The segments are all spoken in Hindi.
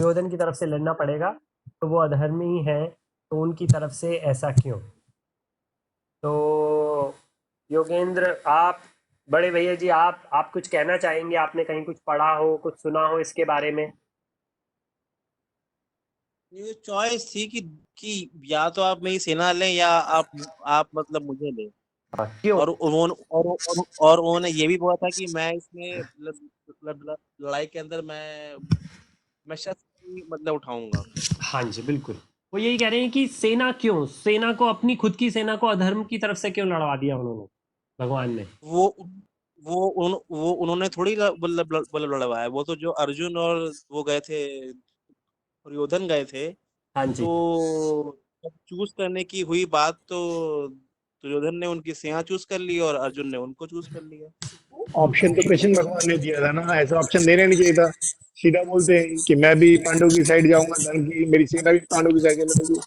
दुर्योधन की तरफ से लड़ना पड़ेगा, तो वो अधर्मी है, तो उनकी तरफ से ऐसा क्यों? तो योगेंद्र, आप, बड़े भैया जी, आप कुछ कहना चाहेंगे? आपने कहीं कुछ पढ़ा हो, कुछ सुना हो इसके बारे में? ये चॉइस थी कि या तो आप मेरी सेना लें या आप मतलब मुझे लें। हाँ, क्यों? और उन्होंने ये भी बोला था कि मैं इसमें लड़ाई के अंदर मैं शस्त्र नहीं मतलब उठाऊंगा। हाँ जी, बिल्कुल। वो यही कह रहे हैं कि सेना क्यों, सेना को, अपनी खुद की सेना को अधर्म की तरफ से क्यों लड़वा दिया उन्होंने, भगवान ने? वो वो उन्होंने थोड़ी मतलब लड़वाया। वो तो जो अर्जुन और वो गए थे, दुर्योधन गए थे, हाँ जी। तो जब चूज करने की हुई बात तो दुर्योधन ने उनकी सेना चूज कर ली और अर्जुन ने उनको चूज कर लिया। ऑप्शन तो कृष्ण भगवान ने दिया था ना, ऐसा ऑप्शन देना नहीं चाहिए था। सीधा बोलते हैं कि मैं भी पांडव की साइड जाऊंगा, धर्म की मेरी सेना भी पांडव की साइड लड़ेगी।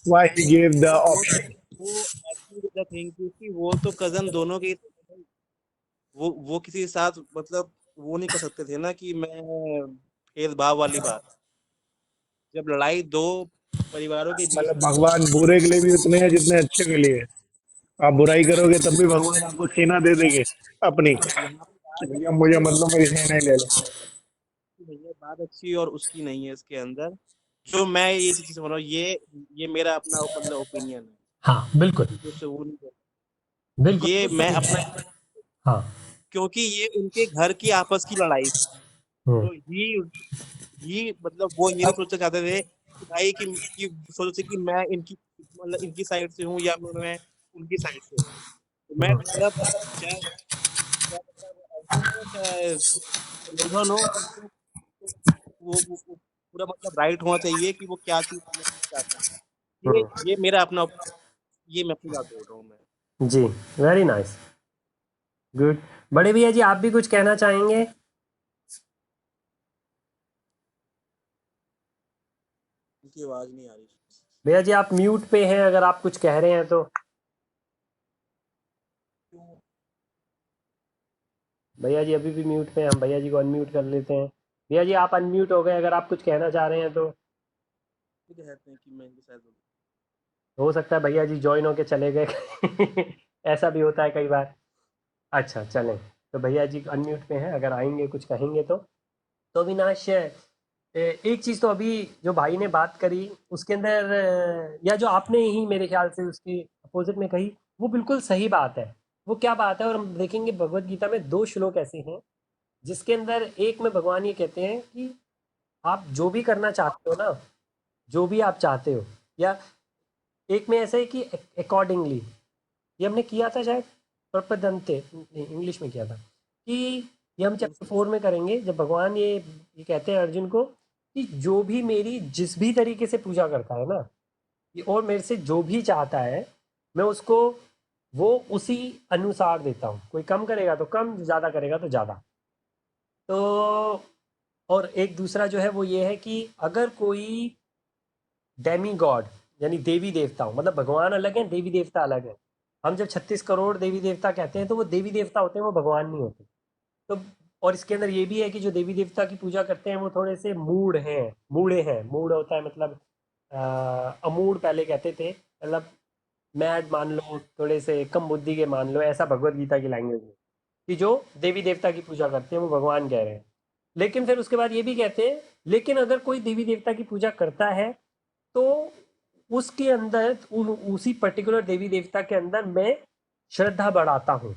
व्हाई ही गिव द वो ऑप्शन? वो एक्चुअली द थिंग, क्योंकि वो तो कजन दोनों के ही थे। वो किसी के साथ मतलब वो नहीं कर सकते थे ना कि मैं भेदभाव वाली बात। जब लड़ाई दो परिवारों के बीच मतलब में हो भगवान बुरे के लिए भी उतने हैं जितने अच्छे के लिए हैं। आप बुराई करोगे तब भी भगवान आपको सेना दे देंगे अपनी, यहाँ पे कि बात भैया अच्छी मुझे है मतलब मेरी सेना ही ले लो। कि भैया बात अच्छी और उसकी नहीं है इसके अंदर। जो मैं ये चीज समझ रहा हूँ, ये मेरा अपना मतलब ओपिनियन है। हाँ, बिल्कुल। किसी को से वो नहीं कर- बिल्कुल, ये वो मैं सही अपना, है। हाँ। क्योंकि ये उनके घर की आपस की लड़ाई थी। हम्म। तो ही मतलब वो ये नहीं सोचना चाहते थे कि भाई कि सोचते कि मैं इनकी मतलब इनकी साइड से हूँ या मैं उनकी साइड से हूँ। तो मैं मतलब चाहे चाहे मतलब अर्जुन हो चाहे दुर्योधन हो, उनको वो पूरा मतलब राइट होना चाहिए कि वो क्या चीज करना चाहते हैं। ये हम्म। ये मेरा अपना, ये मैं अपनी बात बोल रहा हूँ मैं। जी। Very nice. गुड। बड़े भैया जी, आप भी कुछ कहना चाहेंगे? उनकी आवाज नहीं आ रही। भैया जी, आप म्यूट पे हैं, अगर आप कुछ कह रहे हैं तो। भैया जी अभी भी म्यूट पे हैं, हम भैया जी को अनम्यूट कर लेते हैं। भैया जी, आप अनम्यूट हो गए, अगर आप कुछ कहना चाह रहे हैं तो। ये कहते हैं कि मैं इनके साथ हूँ। हो सकता है भैया जी ज्वाइन होके चले गए। ऐसा भी होता है कई बार। अच्छा, चलें। तो भैया जी अनम्यूट पे हैं, अगर आएंगे कुछ कहेंगे तो अविनाश, एक चीज़ तो अभी जो भाई ने बात करी उसके अंदर, या जो आपने ही मेरे ख्याल से उसके अपोजिट में कही, वो बिल्कुल सही बात है। वो क्या बात है? और हम देखेंगे भगवत गीता में दो श्लोक ऐसे हैं जिसके अंदर एक में भगवान ये कहते हैं कि आप जो भी करना चाहते हो ना, जो भी आप चाहते हो, या एक में ऐसा है कि अकॉर्डिंगली, ये हमने किया था शायद, प्रपदंते, नहीं इंग्लिश में किया था, कि ये हम इंग्लिश चैप्टर में 4 में करेंगे, जब भगवान ये कहते हैं अर्जुन को कि जो भी मेरी जिस भी तरीके से पूजा करता है ना, और मेरे से जो भी चाहता है, मैं उसको वो उसी अनुसार देता हूँ। कोई कम करेगा तो कम, ज़्यादा करेगा तो ज़्यादा। तो और एक दूसरा जो है वो ये है कि अगर कोई डेमी गॉड, यानी देवी देवता, मतलब भगवान अलग हैं, देवी देवता अलग हैं। हम जब 36 करोड़ देवी देवता कहते हैं तो वो देवी देवता होते हैं, वो भगवान नहीं होते। तो और इसके अंदर ये भी है कि जो देवी देवता की पूजा करते हैं वो थोड़े से मूड हैं, मूढ़े हैं। मूड होता है मतलब अमूढ़ पहले कहते थे, मतलब मैड मान लो, थोड़े से कम बुद्धि के मान लो, ऐसा भगवत गीता की लैंग्वेज में, कि जो देवी देवता की पूजा करते हैं वो भगवान कह रहे हैं। लेकिन फिर उसके बाद ये भी कहते हैं, लेकिन अगर कोई देवी देवता की पूजा करता है तो उसके अंदर उसी पर्टिकुलर देवी देवता के अंदर मैं श्रद्धा बढ़ाता हूँ।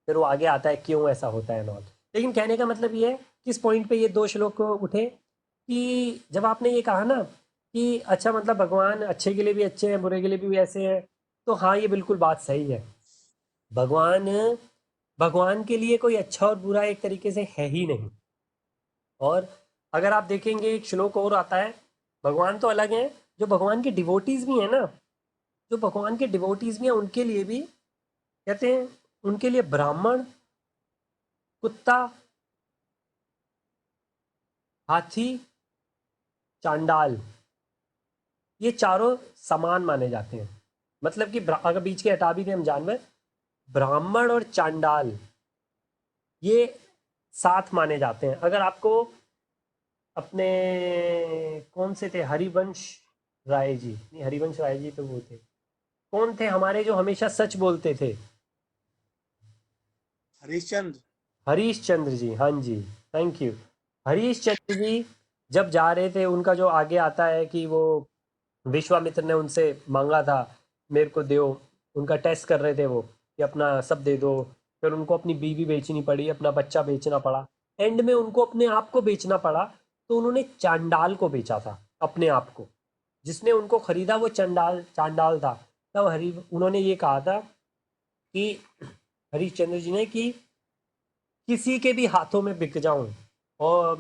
फिर वो आगे आता है क्यों ऐसा होता है नॉट। लेकिन कहने का मतलब ये है, किस पॉइंट पे ये दो श्लोक उठे, कि जब आपने ये कहा ना कि अच्छा, मतलब भगवान अच्छे के लिए भी अच्छे हैं, बुरे के लिए भी ऐसे हैं, तो हाँ, ये बिल्कुल बात सही है। भगवान भगवान के लिए कोई अच्छा और बुरा एक तरीके से है ही नहीं। और अगर आप देखेंगे एक श्लोक और आता है, भगवान तो अलग हैं, जो भगवान के डिवोटीज भी हैं ना, जो भगवान के डिवोटीज भी हैं उनके लिए भी कहते हैं, उनके लिए ब्राह्मण, कुत्ता, हाथी, चांडाल, ये चारों समान माने जाते हैं। मतलब कि अगर बीच के हटा भी दें हम जानवर, ब्राह्मण और चांडाल ये साथ माने जाते हैं। अगर आपको अपने कौन से थे, हरिवंश राय जी, नहीं हरिवंश राय जी तो वो थे, कौन थे हमारे जो हमेशा सच बोलते थे? हरीशचंद्र। हरीश चंद्र जी, हाँ जी, थैंक यू। हरीश चंद्र जी जब जा रहे थे, उनका जो आगे आता है कि वो विश्वामित्र ने उनसे मांगा था, मेरे को दो, उनका टेस्ट कर रहे थे वो कि अपना सब दे दो, फिर उनको अपनी बीवी बेचनी पड़ी, अपना बच्चा बेचना पड़ा, एंड में उनको अपने आप को बेचना पड़ा, तो उन्होंने चांडाल को बेचा था, अपने आप को। जिसने उनको खरीदा वो चांडाल चांडाल था। तब उन्होंने ये कहा था कि हरिश्चंद्र जी ने कि किसी के भी हाथों में बिक जाऊं, और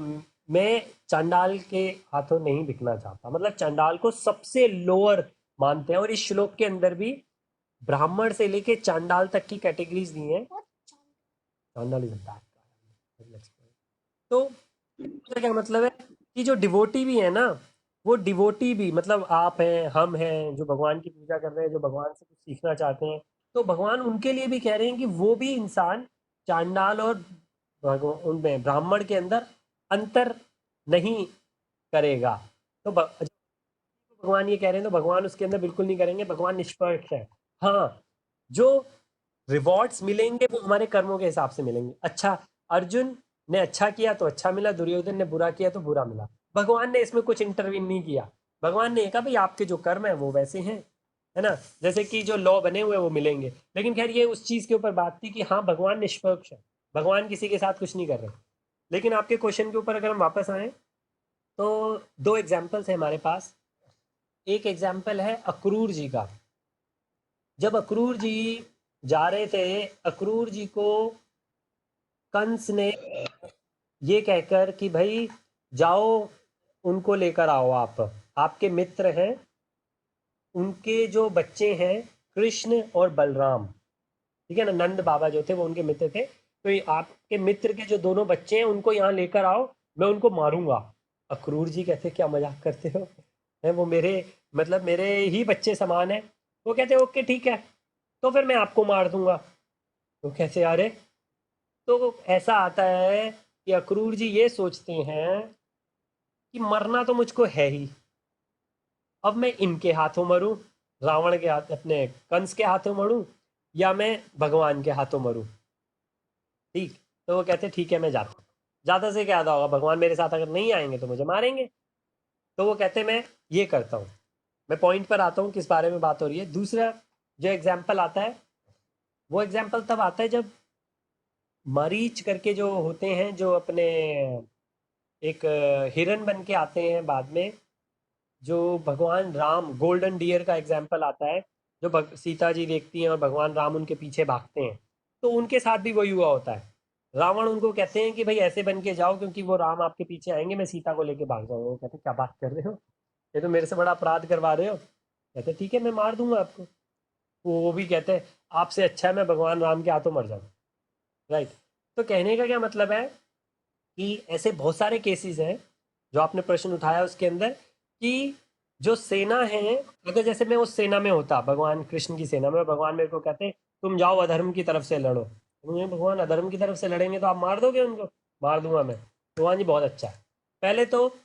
मैं चांडाल के हाथों नहीं बिकना चाहता, मतलब चांडाल को सबसे लोअर मानते हैं, और इस श्लोक के अंदर भी ब्राह्मण से लेके चांडाल तक की कैटेगरीज दी हैं। चांडाल इज बैड। तो इसका क्या मतलब है कि जो डिवोटी भी है ना, वो डिवोटी भी, मतलब आप हैं, हम हैं, जो भगवान की पूजा कर रहे हैं, जो भगवान से कुछ सीखना चाहते हैं, तो भगवान उनके लिए भी कह रहे हैं कि वो भी इंसान चांडाल और उनमें ब्राह्मण के अंदर अंतर नहीं करेगा। तो भगवान ये कह रहे हैं, तो भगवान उसके अंदर बिल्कुल नहीं करेंगे, भगवान निष्पक्ष है। हाँ, जो रिवॉर्ड्स मिलेंगे वो हमारे कर्मों के हिसाब से मिलेंगे। अच्छा, अर्जुन ने अच्छा किया तो अच्छा मिला, दुर्योधन ने बुरा किया तो बुरा मिला। भगवान ने इसमें कुछ इंटरवीन नहीं किया। भगवान ने कहा भाई आपके जो कर्म है वो वैसे हैं, है ना, जैसे कि जो लॉ बने हुए वो मिलेंगे। लेकिन खैर ये उस चीज के ऊपर बात थी कि हाँ भगवान निष्पक्ष है, भगवान किसी के साथ कुछ नहीं कर रहे। लेकिन आपके क्वेश्चन के ऊपर अगर हम वापस आए, तो दो एग्जाम्पल्स है हमारे पास। एक एग्जाम्पल है अक्रूर जी का। जब अक्रूर जी जा रहे थे, अक्रूर जी को कंस ने ये कहकर कि भाई जाओ, उनको लेकर आओ, आप आपके मित्र हैं, उनके जो बच्चे हैं कृष्ण और बलराम, ठीक है ना, नंद बाबा जो थे वो उनके मित्र थे, तो ये आपके मित्र के जो दोनों बच्चे हैं उनको यहाँ लेकर आओ, मैं उनको मारूंगा। अक्रूर जी कहते क्या मजाक करते हो, है वो मेरे, मतलब मेरे ही बच्चे समान है। वो कहते ओके ठीक है, तो फिर मैं आपको मार दूंगा। तो कैसे अरे, तो ऐसा आता है कि अक्रूर जी ये सोचते हैं कि मरना तो मुझको है ही, अब मैं इनके हाथों मरूं, रावण के हाथ, अपने कंस के हाथों मरूं, या मैं भगवान के हाथों मरूं। ठीक, तो वो कहते ठीक है मैं जाता हूँ, ज़्यादा से क्या होगा, भगवान मेरे साथ अगर नहीं आएंगे तो मुझे मारेंगे। तो वो कहते मैं ये करता हूँ। मैं पॉइंट पर आता हूँ किस बारे में बात हो रही है। दूसरा जो एग्जाम्पल आता है, वो एग्जाम्पल तब आता है जब मरीच करके जो होते हैं, जो अपने एक हिरन बन के आते हैं बाद में, जो भगवान राम, गोल्डन डियर का एग्जाम्पल आता है, जो सीता जी देखती हैं और भगवान राम उनके पीछे भागते हैं, तो उनके साथ भी वही हुआ होता है। रावण उनको कहते हैं कि भाई ऐसे बन के जाओ, क्योंकि वो राम आपके पीछे आएंगे, मैं सीता को लेके भाग जाऊंगा। वो कहते क्या बात कर रहे हो, ये तो मेरे से बड़ा अपराध करवा रहे हो। कहते ठीक है मैं मार दूंगा आपको। वो भी कहते हैं आपसे अच्छा है मैं भगवान राम के हाथों मर जाऊं। राइट। तो कहने का क्या मतलब है कि ऐसे बहुत सारे केसेस हैं जो आपने प्रश्न उठाया उसके अंदर, कि जो सेना है, अगर जैसे मैं उस सेना में होता, भगवान कृष्ण की सेना में, भगवान मेरे को कहते तुम जाओ अधर्म की तरफ से लड़ो, तो मुझे भगवान अधर्म की तरफ से लड़ेंगे तो आप मार दोगे उनको? मार दूंगा मैं। भगवान जी बहुत अच्छा है। पहले तो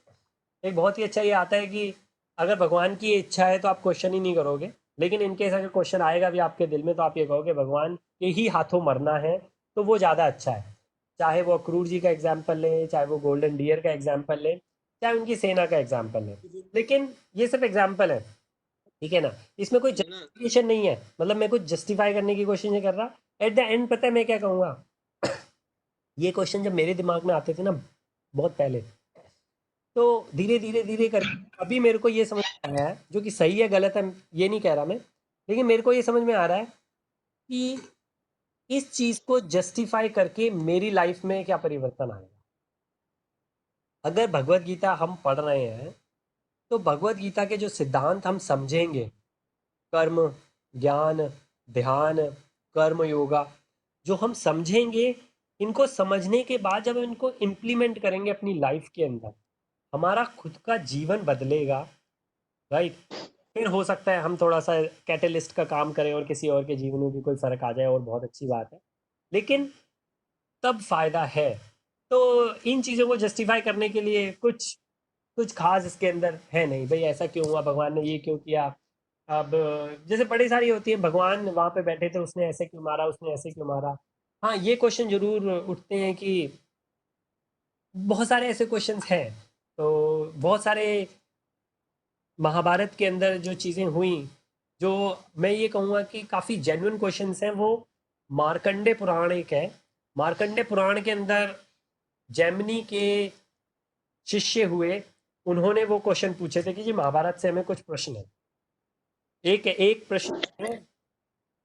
एक बहुत ही अच्छा ये आता है कि अगर भगवान की इच्छा है तो आप क्वेश्चन ही नहीं करोगे, लेकिन इनकेस अगर क्वेश्चन आएगा भी आपके दिल में तो आप ये कहोगे भगवान के ही हाथों मरना है, तो वो ज़्यादा अच्छा है। चाहे वो अक्रूर जी का एग्जाम्पल ले, चाहे वो गोल्डन डियर का एग्जाम्पल ले, चाहे उनकी सेना का एग्जाम्पल ले, लेकिन ये सिर्फ एग्जाम्पल है, ठीक है ना, इसमें कोई जस्टिफिकेशन नहीं है, मतलब मैं कुछ जस्टिफाई करने की कोशिश नहीं कर रहा। एट द एंड पता है मैं क्या कहूँगा, ये क्वेश्चन जब मेरे दिमाग में आते थे ना बहुत पहले, तो धीरे धीरे धीरे कर अभी मेरे को ये समझ में आया है, जो कि सही है गलत है ये नहीं कह रहा मैं, लेकिन मेरे को ये समझ में आ रहा है कि इस चीज को जस्टिफाई करके मेरी लाइफ में क्या परिवर्तन आएगा। अगर भगवत गीता हम पढ़ रहे हैं, तो भगवत गीता के जो सिद्धांत हम समझेंगे, कर्म, ज्ञान, ध्यान, कर्म योगा, जो हम समझेंगे, इनको समझने के बाद जब हम इनको इम्प्लीमेंट करेंगे अपनी लाइफ के अंदर, हमारा खुद का जीवन बदलेगा। राइट। फिर हो सकता है हम थोड़ा सा कैटलिस्ट का काम करें और किसी और के जीवन में भी कोई फर्क आ जाए, और बहुत अच्छी बात है, लेकिन तब फायदा है तो इन चीज़ों को जस्टिफाई करने के लिए कुछ कुछ खास इसके अंदर है नहीं भाई, ऐसा क्यों हुआ, भगवान ने ये क्यों किया। अब जैसे बड़ी सारी होती है, भगवान वहां पे बैठे थे, उसने ऐसे क्यों मारा, उसने ऐसे क्यों मारा। हाँ, ये क्वेश्चन जरूर उठते हैं कि बहुत सारे ऐसे क्वेश्चंस हैं। तो बहुत सारे महाभारत के अंदर जो चीज़ें हुई, जो मैं ये कहूँगा कि काफ़ी जेन्युइन क्वेश्चंस हैं, वो मार्कंडे पुराण एक है। मार्कंडे पुराण के अंदर जैमिनी के शिष्य हुए, उन्होंने वो क्वेश्चन पूछे थे कि जी महाभारत से हमें कुछ प्रश्न है। एक एक प्रश्न है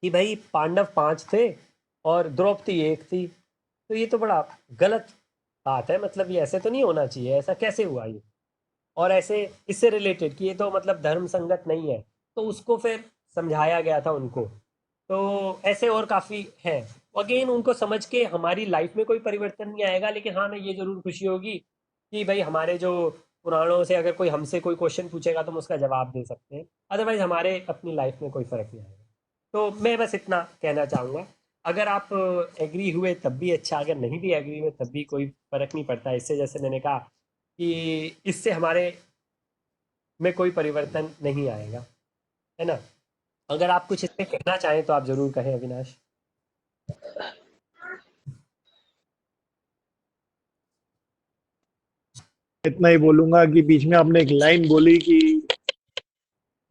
कि भाई पांडव 5 थे और द्रौपदी एक थी, तो ये तो बड़ा गलत बात है, मतलब ये ऐसे तो नहीं होना चाहिए, ऐसा कैसे हुआ ये। और ऐसे इससे रिलेटेड कि ये तो मतलब धर्म संगत नहीं है, तो उसको फिर समझाया गया था उनको। तो ऐसे और काफ़ी हैं। अगेन उनको समझ के हमारी लाइफ में कोई परिवर्तन नहीं आएगा, लेकिन हाँ, मैं ये ज़रूर खुशी होगी कि भाई हमारे जो पुराणों से अगर कोई हमसे कोई क्वेश्चन पूछेगा तो हम उसका जवाब दे सकते हैं। अदरवाइज हमारे अपनी लाइफ में कोई फ़र्क नहीं आएगा। तो मैं बस इतना कहना चाहूँगा। अगर आप एग्री हुए तब भी अच्छा, अगर नहीं भी एग्री हुए तब भी कोई फ़र्क नहीं पड़ता इससे। जैसे मैंने कहा कि इससे हमारे में कोई परिवर्तन नहीं आएगा, है ना। अगर आप कुछ इसमें कहना चाहें तो आप ज़रूर कहें अविनाश। इतना ही बोलूंगा कि बीच में आपने एक लाइन बोली कि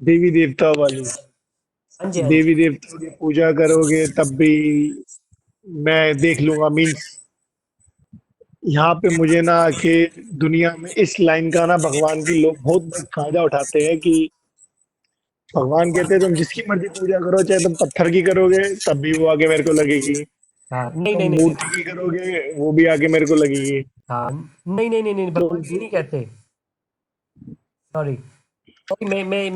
देवी देवता वाली, हाँ जी, हाँ जी। देवी देवताओं की पूजा करोगे तब भी मैं देख लूंगा, मीन्स यहाँ पे मुझे ना कि दुनिया में इस लाइन का ना भगवान की लोग बहुत बड़ा फायदा उठाते हैं कि भगवान कहते हैं तुम जिसकी मर्जी पूजा करो, चाहे तुम पत्थर की करोगे तब भी वो आके मेरे को लगेगी, हाँ, नहीं तुम नहीं नहीं। मूर्ति की करोगे वो भी आके मेरे को लगेगी। हाँ, नहीं नहीं नहीं नहीं, तो भगवान ये नहीं कहते। सॉरी, सॉरी,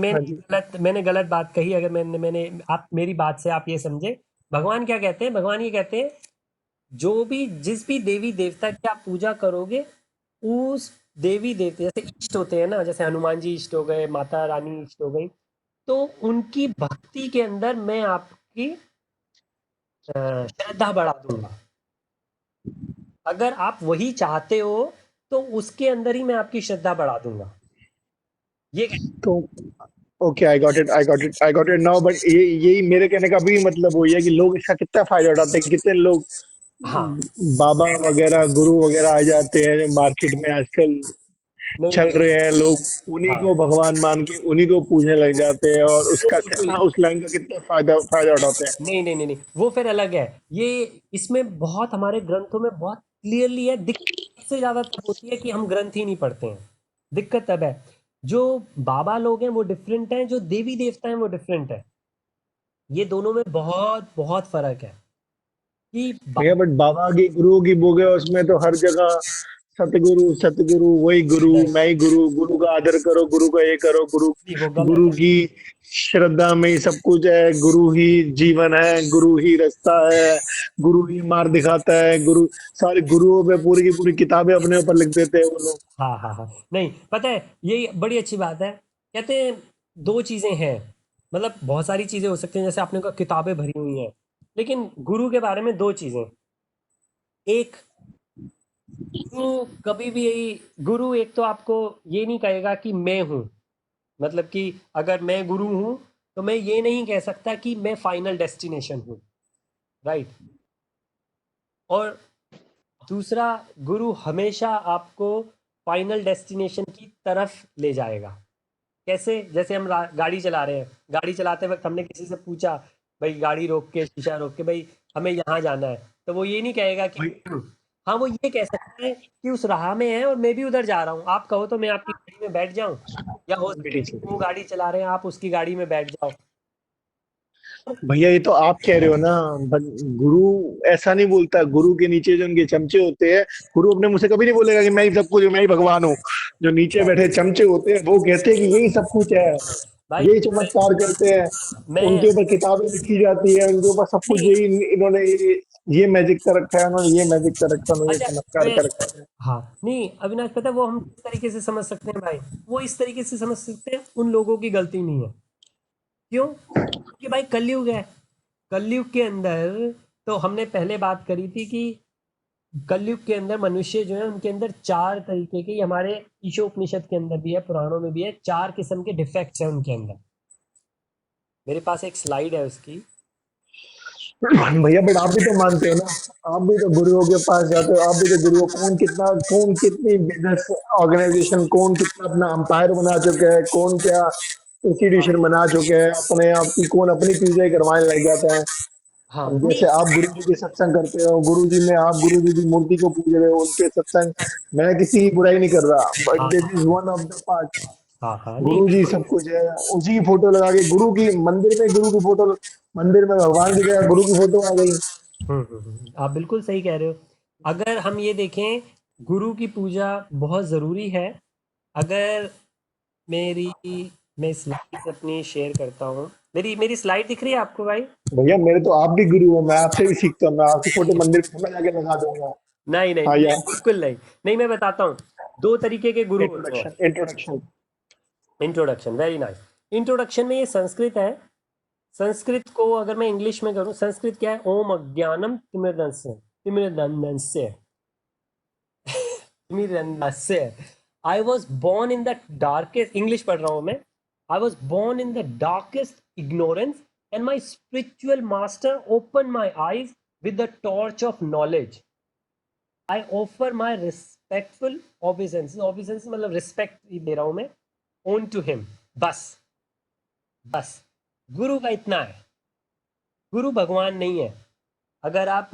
हाँ जी। मैंने गलत बात कही। अगर मैंने आप मेरी बात से आप ये समझे, भगवान क्या कहते हैं, भगवान ये कहते हैं जो भी जिस भी देवी देवता की आप पूजा करोगे, उस देवी देवता जैसे इष्ट होते हैं ना, जैसे हनुमान जी इष्ट हो गए, माता रानी इष्ट हो गई, तो उनकी भक्ति के अंदर मैं आपकी श्रद्धा बढ़ा दूंगा। अगर आप वही चाहते हो तो उसके अंदर ही मैं आपकी श्रद्धा बढ़ा दूंगा, ये तो okay, I got it now, but ये यही मेरे कहने का भी मतलब वही है कि लोग इसका कितना फायदा उठाते हैं, कितने लोग हाँ। बाबा वगैरह गुरु वगैरह आ जाते हैं जो मार्केट में आजकल नहीं चल नहीं। रहे हैं, लोग उन्हीं हाँ, को भगवान मान के उन्हीं को पूजने लग जाते हैं और वो उसका बिल्कुल। कितना, उस लाइन का कितना फायदा फायदा उठाते हैं। नहीं नहीं नहीं नहीं, वो फिर अलग है। ये इसमें बहुत हमारे ग्रंथों में बहुत क्लियरली है। दिक्कत सबसे ज्यादा तब होती है कि हम ग्रंथ ही नहीं पढ़ते हैं। दिक्कत तब है। जो बाबा लोग हैं वो डिफरेंट हैं, जो देवी देवता हैं वो डिफरेंट है। ये दोनों में बहुत बहुत फर्क है कि भैया बट बाबा की गुरु की बुक है, उसमें तो हर जगह सतगुरु सतगुरु, वही गुरु, मैं ही गुरु, गुरु का आदर करो, गुरु का ये करो, गुरु वो गलत गुरु है। की श्रद्धा में ही सब कुछ है, गुरु ही जीवन है, गुरु ही रास्ता है, गुरु ही मार्ग दिखाता है, गुरु सारे गुरुओं पे पूरी की पूरी किताबें अपने ऊपर लिख देते हैं वो लोग। हाँ हाँ हाँ, नहीं पता है, ये बड़ी अच्छी बात है। कहते हैं दो चीजें हैं, मतलब बहुत सारी चीजें हो सकती हैं, जैसे आपने कहा किताबें भरी हुई हैं, लेकिन गुरु के बारे में दो चीजें। एक, गुरु कभी भी गुरु एक तो आपको ये नहीं कहेगा कि मैं हूँ, मतलब कि अगर मैं गुरु हूँ तो मैं ये नहीं कह सकता कि मैं फाइनल डेस्टिनेशन हूँ, राइट। और दूसरा, गुरु हमेशा आपको फाइनल डेस्टिनेशन की तरफ ले जाएगा। कैसे, जैसे हम गाड़ी चला रहे हैं, गाड़ी चलाते वक्त हमने किसी से पूछा, भाई गाड़ी रोक के, शीशा रोक के, भाई हमें यहाँ जाना है, तो वो ये नहीं कहेगा कि भाई हाँ, वो ये कह सकता है कि उस राह में है और मैं भी उधर जा रहा हूँ, आप कहो तो मैं आपकी गाड़ी में बैठ जाऊँ, या हो सकता है कि वो गाड़ी चला रहे हैं, आप उसकी गाड़ी में बैठ जाओ। भैया ये तो आप कह रहे हो ना, बट गुरु ऐसा नहीं बोलता। गुरु के नीचे जो उनके चमचे होते हैं, गुरु अपने मुंह से कभी नहीं बोलेगा कि मैं ही सब कुछ हूँ, मैं ही भगवान हूँ। जो नीचे बैठे चमचे होते हैं वो कहते हैं कि यही सब कुछ है, भाई यही चमत्कार करते हैं, मैं उनके ऊपर किताबें लिखी जाती है, उनके ऊपर सब कुछ नहीं, यही, इन्होंने ये मैजिक कर रखा है, उन्होंने ये मैजिक कर रखा है, उन्होंने ये अच्छा, चमत्कार मैं कर रखा है। हाँ, नहीं अविनाश, पता है वो हम किस तरीके से समझ सकते हैं भाई, वो इस तरीके से समझ सकते हैं उन लोगों की गलती नहीं है। क्यों? क्योंकि भाई कलयुग है। कलयुग के अंदर, तो हमने पहले बात करी थी कि कलयुग के अंदर मनुष्य जो है उनके अंदर 4 तरीके के, ये हमारे ईशोपनिषद के अंदर भी है, पुराणों में भी है, 4 किस्म के डिफेक्ट्स हैं उनके अंदर। मेरे पास एक स्लाइड है उसकी। भैया बट आप भी तो मानते हो ना, आप भी तो गुरुओं के पास जाते हो, आप भी तो गुरुओं, कौन कितनी बिजनेस ऑर्गेनाइजेशन, कौन कितना अपना अंपायर बना चुका है, कौन क्या हाँ इंस्टीट्यूशन बना चुके हैं अपने आप की, कौन अपनी पूजा करवाने लग जाता है। हाँ अब नहीं जैसे आप गुरु जी के सत्संग करते हो, गुरु जी में आप गुरु जी की मूर्ति को पूज रहे हो, उनके सत्संग, मैं किसी की बुराई नहीं कर रहा, बट हाँ दिस इज हाँ वन ऑफ द पार्ट। हाँ हाँ नहीं गुरु जी बिल्कुल। सब कुछ है, उसी की फोटो लगा के गुरु की मंदिर में, गुरु की फोटो मंदिर में, भगवान की जगह गुरु की फोटो आ गई। आप बिल्कुल सही कह रहे हो। अगर हम ये देखें, गुरु की पूजा बहुत ज़रूरी है। अगर मेरी मैं स्लाइड अपनी शेयर करता हूँ, मेरी मेरी स्लाइड दिख रही है आपको भाई? भैया मेरे तो आप भी गुरु हो, मैं आपसे भी सीखता हूँ, मैं आपकी फोटो मंदिर में थोड़ा जाके लगा दूंगा। नहीं नहीं हाँ नहीं यार। बिल्कुल नहीं। नहीं मैं बताता हूँ, 2 तरीके के गुरु होते हैं। Introduction, introduction. Introduction, very nice. Introduction में ये संस्कृत है। संस्कृत को अगर मैं इंग्लिश में करूँ, संस्कृत क्या है? ओम अज्ञानम तिमिरदस्य, तिमिरदस्य, तिमिरदस्य। I was born in the darkest, English पढ़ रहा हूँ मैं। I was born in the darkest ignorance, and my spiritual master opened my eyes with the torch of knowledge. I offer my respectful obeisance, obeisance मतलब रिस्पेक्ट दे रहा हूँ मैं, own to him। बस, बस गुरु का इतना है। गुरु भगवान नहीं है। अगर आप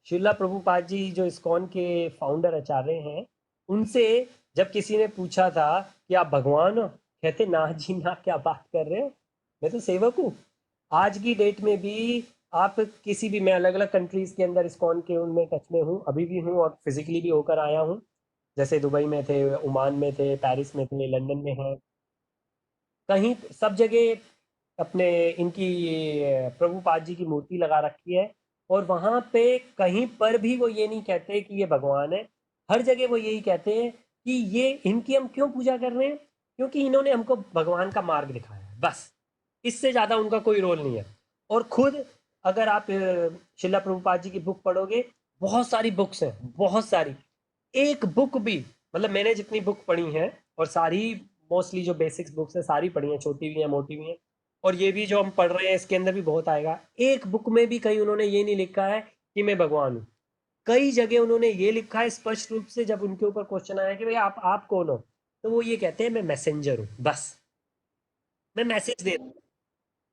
श्रीला प्रभुपाद जी जो इस्कॉन के फाउंडर आचार्य हैं, उनसे जब किसी ने पूछा था कि आप भगवान हो, कहते ना जी ना, क्या बात कर रहे हो, मैं तो सेवक हूँ। आज की डेट में भी आप किसी भी, मैं अलग अलग कंट्रीज के अंदर इस्कॉन के उनमें टच में हूँ, अभी भी हूँ और फिजिकली भी होकर आया हूँ। जैसे दुबई में थे, ओमान में थे, पेरिस में थे, लंदन में हैं, कहीं सब जगह अपने इनकी प्रभुपाद जी की मूर्ति लगा रखी है। और वहाँ पे कहीं पर भी वो ये नहीं कहते कि ये भगवान है। हर जगह वो यही कहते हैं कि ये इनकी हम क्यों पूजा कर रहे हैं, क्योंकि इन्होंने हमको भगवान का मार्ग दिखाया है, बस। इससे ज़्यादा उनका कोई रोल नहीं है। और खुद अगर आप शिला प्रभुपाद जी की बुक पढ़ोगे, बहुत सारी बुक्स हैं, बहुत सारी। एक बुक भी, मतलब मैंने जितनी बुक पढ़ी हैं, और सारी मोस्टली जो बेसिक्स बुक्स है सारी पढ़ी हैं, छोटी भी हैं मोटी भी हैं, और ये भी जो हम पढ़ रहे हैं इसके अंदर भी बहुत आएगा। एक बुक में भी कहीं उन्होंने ये नहीं लिखा है कि मैं भगवान हूँ। कई जगह उन्होंने ये लिखा है स्पष्ट रूप से, जब उनके ऊपर क्वेश्चन आया कि भाई आप कौन हो, तो वो ये कहते हैं मैं मैसेंजर हूँ, बस मैं मैसेज दे रहा हूँ।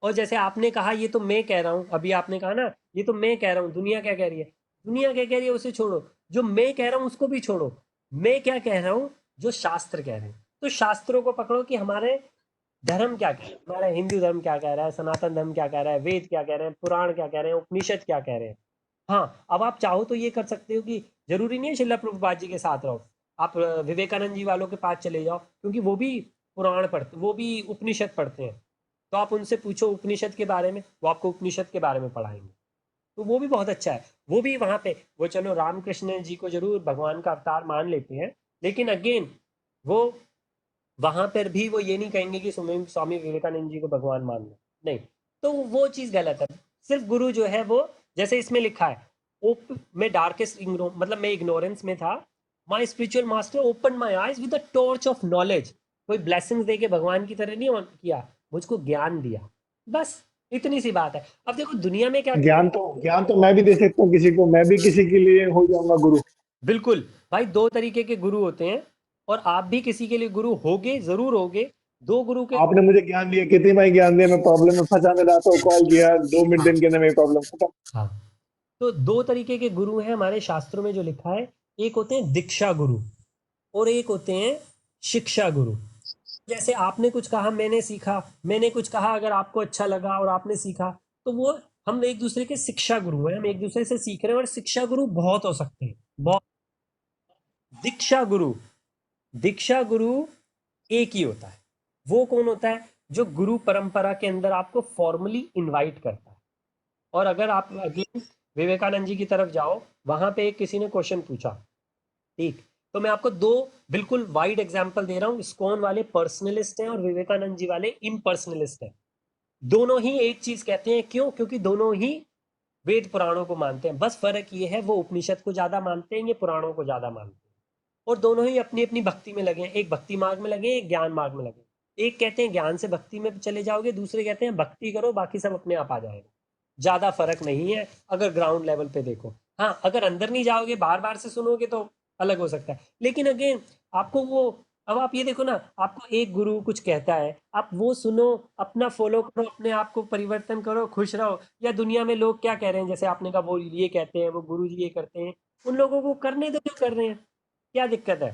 और जैसे आपने कहा ये तो मैं कह रहा हूँ, अभी आपने कहा ना ये तो मैं कह रहा हूँ, दुनिया क्या कह रही है, दुनिया क्या कह रही है उसे छोड़ो, जो मैं कह रहा हूँ उसको भी छोड़ो। मैं क्या कह रहा हूँ, जो शास्त्र कह रहे हैं, तो शास्त्रों को पकड़ो कि हमारे धर्म क्या कह रहा है, हमारा हिंदू धर्म क्या कह रहा है, सनातन धर्म क्या कह रहा है, वेद क्या कह रहे हैं, पुराण क्या कह रहे हैं, उपनिषद क्या कह रहे हैं। हाँ, अब आप चाहो तो ये कर सकते हो कि जरूरी नहीं है शिला प्रभुपाद जी के साथ रहो, आप विवेकानंद जी वालों के पास चले जाओ, क्योंकि वो भी पुराण पढ़ते, वो भी उपनिषद पढ़ते हैं। तो आप उनसे पूछो उपनिषद के बारे में, वो आपको उपनिषद के बारे में पढ़ाएंगे। तो वो भी बहुत अच्छा है। वो भी वहाँ पे, वो चलो रामकृष्ण जी को जरूर भगवान का अवतार मान लेते हैं, लेकिन अगेन वो वहां पर भी वो ये नहीं कहेंगे कि स्वामी स्वामी विवेकानंद जी को भगवान मानना, नहीं। तो वो चीज गलत है। सिर्फ गुरु जो है वो, जैसे इसमें लिखा है, मैं डार्केस्ट मतलब मैं इग्नोरेंस में था, my spiritual master open my eyes with the torch of knowledge. कोई ब्लेसिंग्स दे के भगवान की तरह नहीं किया, मुझको ज्ञान दिया, बस इतनी सी बात है। अब देखो दुनिया में क्या, ज्ञान तो मैं भी दे सकता हूँ किसी को, मैं भी किसी के लिए हो जाऊंगा गुरु। बिल्कुल भाई, 2 तरीके के गुरु होते हैं, और आप भी किसी के लिए गुरु होगे, जरूर होगे। 2 गुरु के, आपने मुझे ज्ञान दिया, कितनी भाई ज्ञान दिया, मैं प्रॉब्लम में फंसा, मैं रात को कॉल किया, 2 मिनट हाँ दिन के अंदर मेरी प्रॉब्लम खत्म। हाँ, तो 2 तरीके के गुरु हैं हमारे शास्त्रों में जो लिखा है। एक होते हैं दीक्षा गुरु, और एक होते हैं शिक्षा गुरु। जैसे आपने कुछ कहा, मैंने सीखा, मैंने कुछ कहा, अगर आपको अच्छा लगा और आपने सीखा, तो वो हम एक दूसरे के शिक्षा गुरु हैं, हम एक दूसरे से सीख रहे हैं। और शिक्षा गुरु बहुत हो सकते हैं, बहुत। दीक्षा गुरु, दीक्षा गुरु एक ही होता है। वो कौन होता है? जो गुरु परंपरा के अंदर आपको फॉर्मली इनवाइट करता है। और अगर आप अगेन विवेकानंद जी की तरफ जाओ, वहां पे एक किसी ने क्वेश्चन पूछा, ठीक, तो मैं आपको 2 बिल्कुल वाइड एग्जांपल दे रहा हूँ। इस्कॉन वाले पर्सनलिस्ट हैं और विवेकानंद जी वाले इम्पर्सनलिस्ट हैं। दोनों ही एक चीज कहते हैं, क्यों? क्योंकि दोनों ही वेद पुराणों को मानते हैं, बस फर्क ये है वो उपनिषद को ज्यादा मानते हैं, ये पुराणों को ज्यादा मानते हैं। और दोनों ही अपनी अपनी भक्ति में लगे हैं, एक भक्ति मार्ग में लगे, एक ज्ञान मार्ग में लगे। एक कहते हैं ज्ञान से भक्ति में चले जाओगे, दूसरे कहते हैं भक्ति करो बाकी सब अपने आप आ जाएगा। ज्यादा फर्क नहीं है अगर ग्राउंड लेवल पे देखो। हाँ, अगर अंदर नहीं जाओगे, बार बार से सुनोगे तो अलग हो सकता है। लेकिन अगेन आपको वो, अब आप ये देखो ना, आपको एक गुरु कुछ कहता है, आप वो सुनो, अपना फॉलो करो, अपने आप को परिवर्तन करो, खुश रहो। या दुनिया में लोग क्या कह रहे हैं, जैसे आपने कहा वो ये कहते हैं, वो गुरु जी ये करते हैं, उन लोगों को करने दो जो कर रहे हैं, क्या दिक्कत है?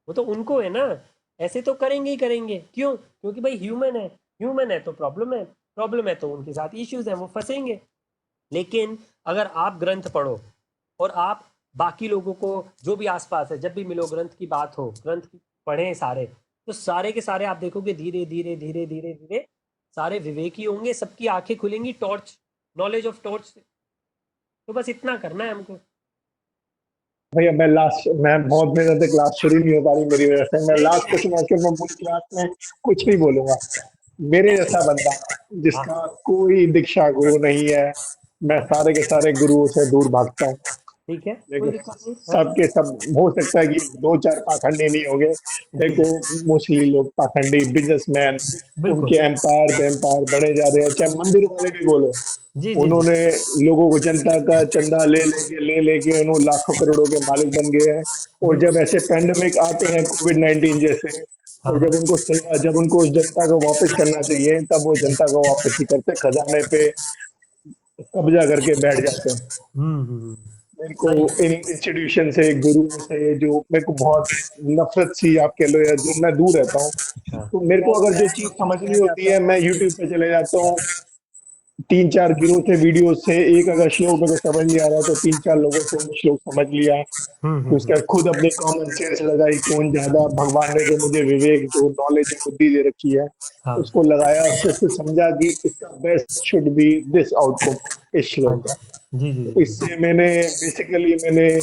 वो तो उनको है ना, ऐसे तो करेंगे ही करेंगे। क्यों? क्योंकि भाई ह्यूमन है तो प्रॉब्लम है तो उनके साथ इश्यूज हैं, वो फंसेंगे। लेकिन अगर आप ग्रंथ पढ़ो और आप बाकी लोगों को, जो भी आसपास है, जब भी मिलो, ग्रंथ की बात हो, ग्रंथ पढ़ें सारे, तो सारे के सारे आप देखोगे धीरे धीरे धीरे धीरे धीरे सारे विवेकी होंगे, सबकी आंखें खुलेंगी टॉर्च, नॉलेज ऑफ टॉर्च से। तो बस इतना करना है हमको। भैया मैं बहुत मेहनत से क्लास शुरू नहीं हो पा रही मेरी वजह से। मैं नहीं लास्ट नहीं क्वेश्चन आके मैं पूरी क्लास में कुछ नहीं बोलूंगा। मेरे जैसा बंदा हाँ, जिसका कोई दीक्षा गुरु नहीं है, मैं सारे के सारे गुरुओं से दूर भागता हूँ। ठीक है, कोई देखो, दिक्कत नहीं। हाँ, सबके सब हो सकता है कि दो चार पाखंडी नहीं होंगे। जी देखो, मोस्टली लोग पाखंडी बिजनेसमैन, बिल्कुल। उनके एम्पायर एम्पायर बड़े जा रहे हैं, चाहे मंदिर वाले भी बोलो। जी जी जी। उन्होंने लोगों को जनता का चंदा ले लेके उन्होंने लाखों करोड़ों के मालिक बन गए हैं। और जब बिल्कुल। ऐसे पेंडेमिक आते हैं कोविड-19 जैसे, हाँ और हाँ। जब उनको उस जनता को वापस करना चाहिए, तब वो जनता को वापस नहीं करते, खजाने पे कब्जा करके बैठ जाते हैं। मेरे को सही। इन इंस्टीट्यूशन से, गुरुओं से, जो मेरे को बहुत नफरत सी आप कह लो, या जो मैं दूर रहता हूँ। हाँ तो मेरे को यार अगर मैं जो चीज आपको समझनी कहना होती चाहता है, हूँ मैं यूट्यूब पे चले जाता हूँ। 3-4 गिरोह से वीडियो से, एक अगर श्लोक मेरे को समझ नहीं आ रहा तो 3-4 लोगों से वो श्लोक समझ लिया। फिर उसके बाद खुद अपनी कॉमन सेंस लगाई, कौन ज्यादा, भगवान ने जो मुझे विवेक, जो नॉलेज और बुद्धि दे रखी है, हाँ उसको लगाया, फिर समझा कि इसका best should be this output, इस हाँ श्लोक का। जी जी तो जी जी। इससे मैंने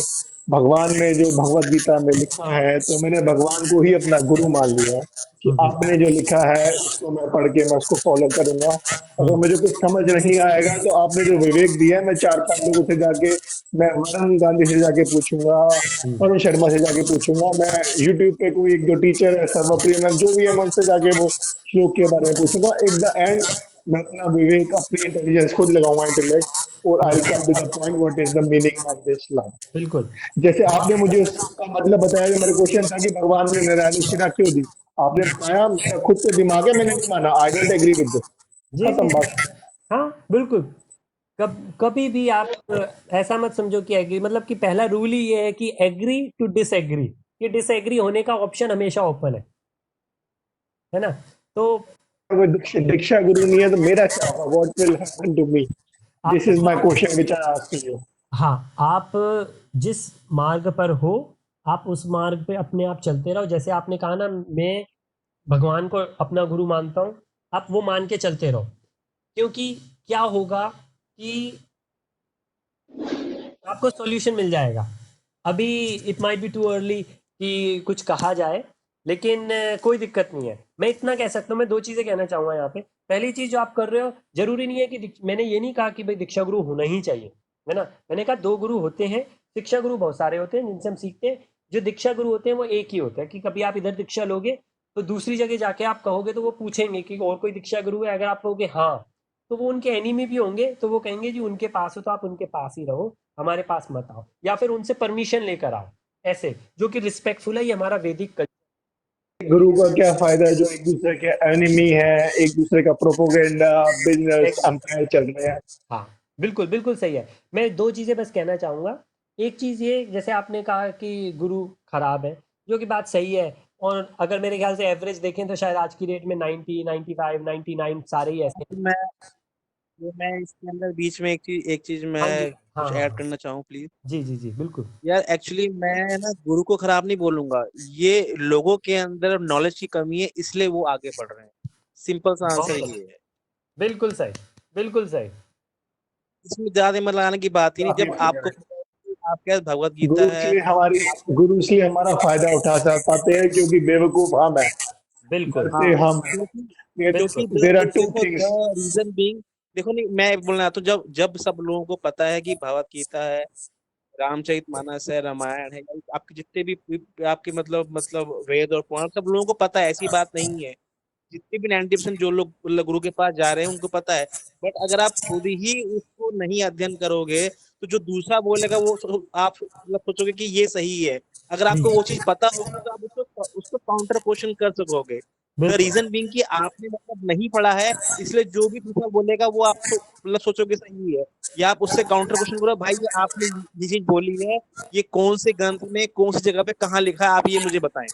भगवान ने जो भगवत गीता में लिखा है, तो मैंने भगवान को ही अपना गुरु मान लिया है कि आपने जो लिखा है उसको मैं पढ़ के मैं उसको फॉलो करूंगा। अगर मुझे कुछ समझ नहीं आएगा तो आपने जो विवेक दिया है, मैं 4-5 लोगों से जाके, मैं वरुण गांधी से जाके पूछूंगा, अरुण शर्मा से जाके पूछूंगा, मैं यूट्यूब पे कोई एक दो टीचर है, सर्वप्रिय मैम जो भी है, मैं उनसे जाके वो श्लोक के बारे में पूछूंगा। एट द एंड मैं अपना विवेक, अपनी इंटेलिजेंस खुद लगाऊंगा, इंटेलेक्ट, और I come to the point what is the meaning of this line. बिल्कुल। जैसे आपने मुझे उसका मतलब बताया, जो मेरा क्वेश्चन था कि भगवान ने नारायणी सेना क्यों दी, आपने बताया, मेरा खुद पे दिमाग है, मैंने नहीं माना, I don't agree with this, जी जी खत्म जी। बात। हाँ बिल्कुल। कभी भी आप ऐसा मत समझो कि एग्री, मतलब कि पहला रूल ही ये है कि एग्री टू डिसएग्री, कि डिसएग्री होने का ऑप्शन हमेशा ओपन है ना? तो अगर दीक्षा गुरु नहीं है तो मेरा क्या होगा, what will happen to me? आप दिस इज देखो, my question which I ask you. हाँ, आप जिस मार्ग पर हो, आप उस मार्ग पे अपने आप चलते रहो। जैसे आपने कहा ना, मैं भगवान को अपना गुरु मानता हूँ, आप वो मान के चलते रहो। क्योंकि क्या होगा कि आपको सॉल्यूशन मिल जाएगा। अभी it might be too early कि कुछ कहा जाए, लेकिन कोई दिक्कत नहीं है। मैं इतना कह सकता हूँ, मैं दो चीज़ें कहना चाहूँगा यहाँ पे। पहली चीज़, जो आप कर रहे हो, जरूरी नहीं है कि मैंने ये नहीं कहा कि भाई दीक्षा गुरु होना ही चाहिए, है ना? मैंने कहा दो गुरु होते हैं, शिक्षा गुरु बहुत सारे होते हैं जिनसे हम सीखते हैं। जो दीक्षा गुरु होते हैं वो एक ही होता है, कि कभी आप इधर दीक्षा लोगे तो दूसरी जगह जाके आप कहोगे तो वो पूछेंगे कि और कोई दीक्षा गुरु है। अगर आप कहोगे हाँ, तो वो उनके एनिमी भी होंगे, तो वो कहेंगे जी उनके पास हो तो आप उनके पास ही रहो, हमारे पास मत आओ, या फिर उनसे परमिशन लेकर आओ। ऐसे जो कि रिस्पेक्टफुल है, ये हमारा वैदिक कल्चर। गुरु का क्या फायदा है जो एक दूसरे के एनिमी है, एक दूसरे का प्रोपोगेंडा, बिजनेस एम्पायर चल रहे हैं। हाँ बिल्कुल बिल्कुल सही है। मैं दो चीज़ें बस कहना चाहूँगा। एक चीज़ ये, जैसे आपने कहा कि गुरु खराब है, जो कि बात सही है। और अगर मेरे ख्याल से एवरेज देखें तो शायद आज की डेट में 90, 95, 99 सारे ही ऐसे हैं। मैं मैं इसके अंदर बीच में एक चीज हाँ जी। मैं हाँ कुछ हाँ ऐड हाँ। करना चाहूँ प्लीज। जी जी जी बिल्कुल। यार एक्चुअली मैं ना गुरु को खराब नहीं बोलूंगा, ये लोगों के अंदर नॉलेज की कमी है इसलिए वो आगे बढ़ रहे हैं। सिंपल सा आंसर बहुत ये है। बिल्कुल सही, बिल्कुल सही। इसमें ज्यादा दिमाग लगाने की बात ही नहीं। काफी जब बढ़िया आपको है। पता है कि आपके पास भगवत गीता गुरु है, इसलिए हमारी आपको गुरु इसलिए हमारा फायदा उठा पाते हैं क्योंकि बेवकूफ हम है, बिल्कुल डरते हाँ हम है। क्योंकि ये बिल्कुल। क्योंकि देर आर टू देखो द थिंग्स। रीजन बीइंग देखो नहीं, मैं बोलना तो जब जब सब लोगों को पता है कि भगवत गीता है, रामचरितमानस है, रामायण है, या आपके जितने भी आपके मतलब वेद और पुराण, सब लोगों को पता है, ऐसी बात नहीं है। जितने भी 90% जो लोग मतलब गुरु के पास जा रहे हैं उनको पता है। बट अगर आप खुद ही उसको नहीं अध्ययन करोगे तो जो दूसरा बोलेगा वो आप मतलब सोचोगे कि ये सही है। अगर आपको वो चीज पता होगी तो आप उसको उसको काउंटर क्वेश्चन कर सकोगे। द बिल्कुल रीजन बीइंग कि आपने मतलब नहीं पढ़ा है, इसलिए जो भी दूसरा बोलेगा वो आप मतलब सोचोगे सही है। या आप उससे काउंटर क्वेश्चन करो, भाई ये आपने ये चीज बोली है, ये कौन से ग्रंथ में कौन सी जगह पे कहाँ लिखा है, आप ये मुझे बताएं।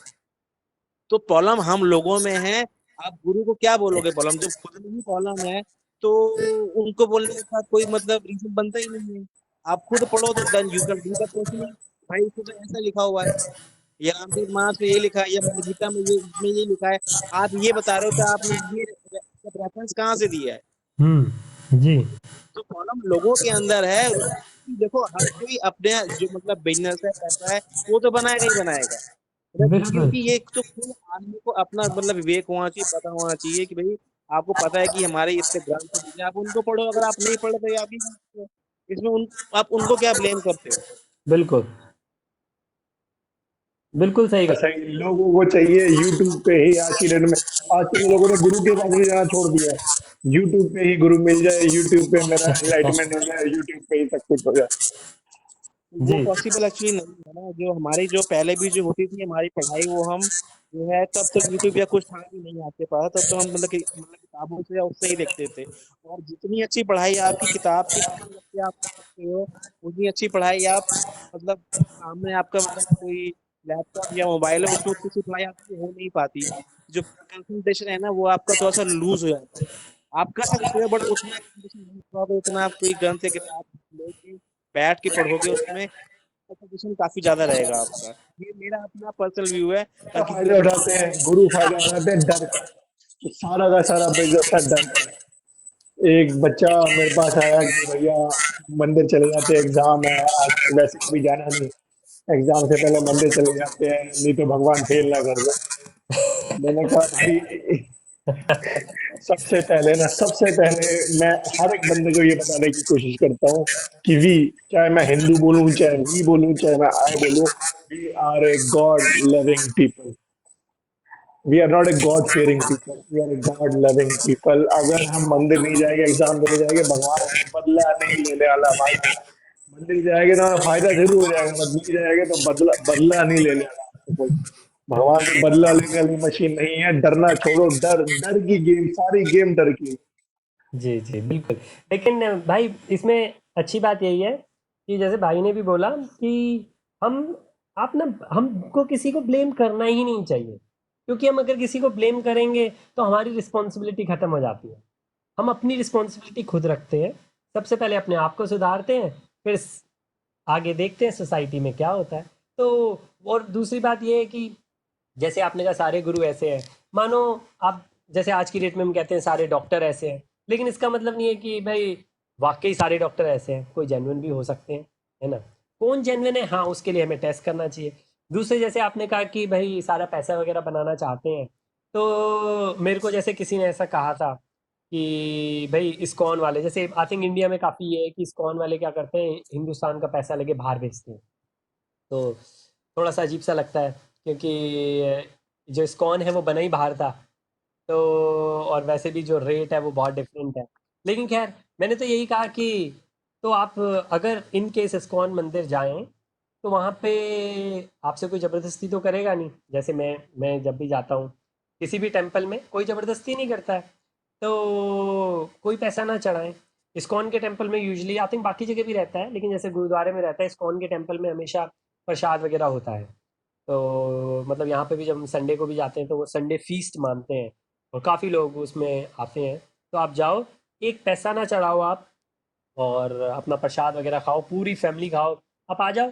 तो प्रॉब्लम हम लोगों में है। आप गुरु को क्या बोलोगे? प्रॉब्लम जब खुद में ही प्रॉब्लम है तो उनको बोलने के साथ कोई मतलब रीजन बनता ही नहीं है। आप खुद पढ़ो तो then you can do the questioning. भाई इसमें तो ऐसा लिखा हुआ है, या रामचरित मानस में ये लिखा है, या भगवद गीता में ये लिखा है, आप ये बता रहे हो तो आपने ये रेफरेंस कहाँ से दिया है? जी तो प्रॉब्लम लोगों के अंदर है। देखो हर कोई अपने जो मतलब बिजनेस है, पैसा है, वो तो बनाएगा ही बनाएगा। बिल्कुल क्योंकि ये एक तो खुद आदमी को अपना मतलब विवेक होना चाहिए, पता होना चाहिए कि भाई आपको पता है कि हमारे इतने ग्रंथ हैं, आप उनको पढ़ो। अगर आप नहीं पढ़ रहे, आप ही इसमें आप उनको क्या ब्लेम करते हो? बिल्कुल बिल्कुल सही कहा। सही, लोगों को चाहिए यूट्यूब पे ही आज की डेट में। आजकल लोगों ने गुरु के पास भी जाना छोड़ दिया है। यूट्यूब पे ही गुरु मिल जाए, यूट्यूब पे मेरा एनलाइटमेंट हो जाए, यूट्यूब पे ही सब कुछ हो जाए। वो जी पॉसिबल एक्चुअली नहीं है ना। जो हमारी जो पहले भी जो होती थी हमारी पढ़ाई, वो हम जो है तब तो यूट्यूब या कुछ था भी नहीं आपके पास, तब तो हम मतलब किताबों से या उससे ही देखते थे। और जितनी अच्छी पढ़ाई आपकी किताब की से आप कर सकते हो, उतनी अच्छी पढ़ाई आप मतलब सामने आपका मतलब कोई लैपटॉप या मोबाइल है उसमें उतनी सी पढ़ाई आपकी हो नहीं पाती। जो कंसंट्रेशन है ना वो आपका थोड़ा सा लूज हो जाता है। आप कर सकते हो बट उतना concentration नहीं हो पाएगा, उतना आप कोई ग्रंथ या किताब लेके बैठ के पढ़ोगे उसमें कंसंट्रेशन काफी ज्यादा रहेगा आपका। ये मेरा अपना पर्सनल व्यू है। का बाकी फायदा उठाते हैं गुरु, फायदा उठाते हैं डर का। तो सारा का सारा बिजनेस है डर का। एक बच्चा मेरे पास आया कि भैया मंदिर चले जाते हैं, एग्जाम है आज, वैसे कभी जाना नहीं, एग्जाम से पहले मंदिर चले जाते हैं नहीं तो भगवान फेल ना कर दे। मैंने कहा भाई, सबसे पहले मैं हर एक बंदे को ये बताने की कोशिश करता हूँ कि वी, चाहे मैं हिंदू बोलूं, चाहे वी बोलूं, चाहे मैं आई बोलूं, we are a god loving people. We are not a god fearing people, we are a god loving people. अगर हम मंदिर नहीं जाएंगे, एग्जाम देने जाएंगे, भगवान हमसे बदला नहीं लेने वाला भाई। मंदिर जाएंगे ना फायदा जरूर हो जाएगा, बट नहीं जाएंगे तो बदला बदला नहीं लेने वाला हमसे कोई। भगवान कोई बदला लेने वाली मशीन नहीं है। डरना छोड़ो, डर डर की गेम, सारी गेम डर की। जी जी बिल्कुल। लेकिन भाई इसमें अच्छी बात यही है कि जैसे भाई ने भी बोला कि हम आप ना हमको किसी को ब्लेम करना ही नहीं चाहिए, क्योंकि हम अगर किसी को ब्लेम करेंगे तो हमारी रिस्पॉन्सिबिलिटी खत्म हो जाती है। हम अपनी रिस्पॉन्सिबिलिटी खुद रखते हैं, सबसे पहले अपने आप को सुधारते हैं, फिर आगे देखते हैं सोसाइटी में क्या होता है। तो और दूसरी बात ये है कि जैसे आपने कहा सारे गुरु ऐसे हैं, मानो आप जैसे आज की डेट में हम कहते हैं सारे डॉक्टर ऐसे हैं, लेकिन इसका मतलब नहीं है कि भाई वाकई सारे डॉक्टर ऐसे हैं, कोई जेन्युइन भी हो सकते हैं, है ना। कौन जेन्युइन है, हाँ उसके लिए हमें टेस्ट करना चाहिए। दूसरे जैसे आपने कहा कि भाई सारा पैसा वगैरह बनाना चाहते हैं, तो मेरे को जैसे किसी ने ऐसा कहा था कि भाई इस्कॉन वाले, जैसे आई थिंक इंडिया में काफ़ी ये है कि इस्कॉन वाले क्या करते हैं, हिंदुस्तान का पैसा लेके बाहर भेजते हैं। तो थोड़ा सा अजीब सा लगता है, क्योंकि जो इस्कॉन है वो बना ही बाहर था। तो और वैसे भी जो रेट है वो बहुत डिफरेंट है। लेकिन खैर मैंने तो यही कहा कि तो आप अगर इन केस इस्कॉन मंदिर जाएं तो वहाँ पे आपसे कोई ज़बरदस्ती तो करेगा नहीं। जैसे मैं जब भी जाता हूँ किसी भी टेंपल में, कोई ज़बरदस्ती नहीं करता है, तो कोई पैसा ना चढ़ाएं। इस्कॉन के टेंपल में यूजुअली आई थिंक बाकी जगह भी रहता है, लेकिन जैसे गुरुद्वारे में रहता है, इस्कॉन के टेंपल में हमेशा प्रसाद वगैरह होता है। तो मतलब यहाँ पे भी जब हम संडे को भी जाते हैं तो वो संडे फीस्ट मानते हैं और काफ़ी लोग उसमें आते हैं। तो आप जाओ, एक पैसा ना चढ़ाओ आप, और अपना प्रसाद वगैरह खाओ, पूरी फैमिली खाओ। आप आ जाओ,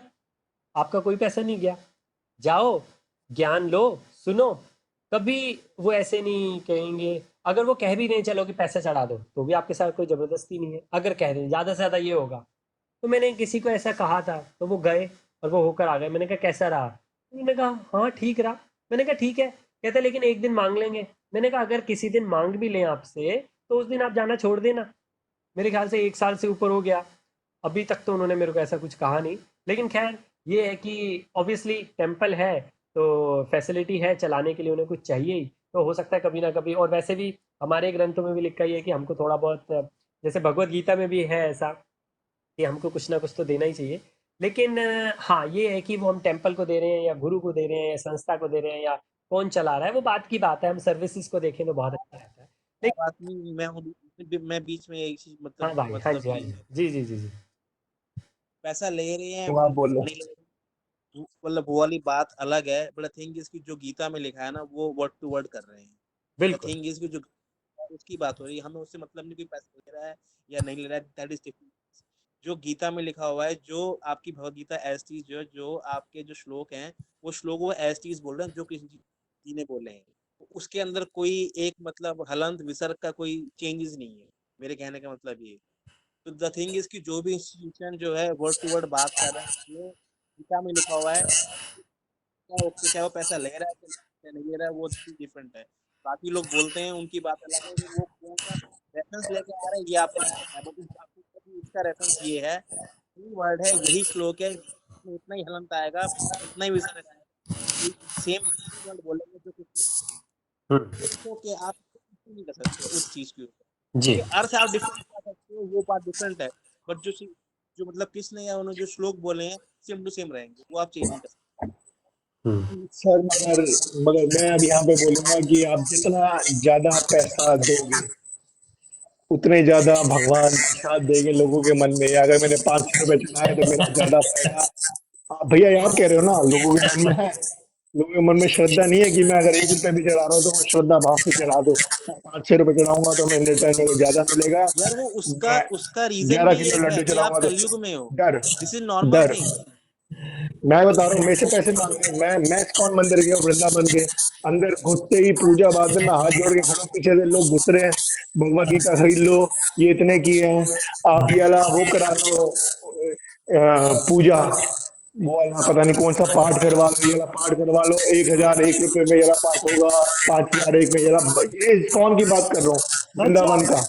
आपका कोई पैसा नहीं गया। जाओ, ज्ञान लो, सुनो। कभी वो ऐसे नहीं कहेंगे। अगर वो कह भी नहीं चलो कि पैसा चढ़ा दो, तो भी आपके साथ कोई ज़बरदस्ती नहीं है। अगर कह दें ज़्यादा से ज़्यादा ये होगा। तो मैंने किसी को ऐसा कहा था तो वो गए और वो होकर आ गए। मैंने कहा कैसा रहा? उन्होंने कहा हाँ ठीक रहा। मैंने कहा ठीक है। कहते लेकिन एक दिन मांग लेंगे। मैंने कहा अगर किसी दिन मांग भी लें आपसे तो उस दिन आप जाना छोड़ देना। मेरे ख्याल से 1 साल से ऊपर हो गया। अभी तक तो उन्होंने मेरे को ऐसा कुछ कहा नहीं। लेकिन खैर ये है कि ऑब्वियसली टेम्पल है, तो फैसिलिटी है, चलाने के लिए उन्हें कुछ चाहिए ही। तो हो सकता है कभी ना कभी, और वैसे भी हमारे ग्रंथों में भी लिखा ही है कि हमको थोड़ा बहुत, जैसे भगवत गीता में भी है ऐसा कि हमको कुछ ना कुछ तो देना ही चाहिए। लेकिन हाँ, ये है कि वो हम टेम्पल को दे रहे हैं या गुरु को दे रहे हैं या संस्था को दे रहे हैं या कौन चला रहा है, वो बात की बात है। हम सर्विसेज को देखें तो बहुत अच्छा रहता है। लेकिन बात नहीं, मैं बीच में एक चीज हाँ मतलब भाई, हाँ मतलब जी, हाँ कि जी, जी, जी, जी, जी। पैसा ले रहे हैं तो आप बोलो। नहीं ले रहे हैं, मतलब वो वाली बात अलग है, बट थिंग इसकी जो गीता में लिखा है ना वो वर्ड टू वर्ड कर रहे हैं। द बिल्कुल। थिंग इज की जो उसकी बात हो रही है, हमें उससे मतलब नहीं कोई पैसा ले रहा है या नहीं ले रहा है, दैट इज डिफरेंट। जो गीता में लिखा हुआ है, जो आपकी भगवत गीता एज टीज जो आपके जो श्लोक हैं, वो श्लोक वो एज टीज बोल रहे हैं जो किसी जी ने बोले हैं। उसके अंदर कोई एक मतलब हलंत विसर्ग का कोई चेंजेस नहीं है। मेरे कहने का मतलब ये। तो द थिंग इज कि जो भी इंस्टीट्यूशन जो है वर्ड टू वर्ड बात कर रहा है, जो गीता में लिखा हुआ है, चाहे वो पैसा ले रहा है चाहे नहीं ले रहा है, वो चीज डिफरेंट है। बाकी लोग बोलते हैं, उनकी बात अलग है कि वो कौन सा रेफरेंस लेके आ रहे हैं, ये आपको नहीं पता है, बट इसका रेफरेंस ये है, यही वर्ड है, यही श्लोक है, इसमें इतना ही हलंत आएगा, इतना ही विसर्ग आएगा, सेम वर्ड बोलेंगे जो कुछ हम्म। इट्स ओके, आप कुछ नहीं कर सकते उस चीज के ऊपर, जी। क्योंकि अर्थ आप डिफरेंट कर सकते हो, वो बात डिफरेंट है। बट जो मतलब कृष्ण या उन्होंने जो श्लोक बोले हैं सेम टू सेम रहेंगे, वो आप चेंज नहीं कर सकते। हम्म। सर मगर मैं अब यहाँ पे बोलूंगा कि आप जितना ज्यादा पैसा दोगे उतने ज्यादा भगवान प्रसाद देंगे लोगों के मन में। अगर मैंने 500 रुपए चढ़ाए तो मेरा ज्यादा फायदा। आप भैया आप कह रहे हो ना, लोगों के मन में है, लोगों के मन में श्रद्धा नहीं है कि मैं अगर 1 रुपए भी चढ़ा रहा हूँ तो मैं श्रद्धा भाव से चढ़ा दूं। 5-6 रुपए चढ़ाऊंगा तो मैं रिटर्न मेरे को ज्यादा मिलेगा। यार वो उसका मैं उसका रीजन 11 भी किलो एक है लड्डू कि आप चढ़ाऊंगा तो कलयुग में हो। डर दिस इज नॉर्मल डर थिंग। मैं बता रहा हूँ मेरे से पैसे मांगे। मैं इस्कॉन मंदिर गया, वृंदावन के अंदर घुसते ही पूजा बाद में मैं हाथ जोड़ के खड़ा हूं, पीछे से लोग घुस रहे हैं, भगवत गीता खरीद लो, ये इतने की है, आप ये वाला वो करा लो, पूजा वो वाला पता नहीं कौन सा पाठ करवा लो, ये वाला पाठ करवा लो, 1,000 1 रुपए में ये वाला पाठ होगा, 5,000 एक में ये वाला। ये इस्कॉन की बात कर रहा हूँ, अच्छा। वृंदावन का।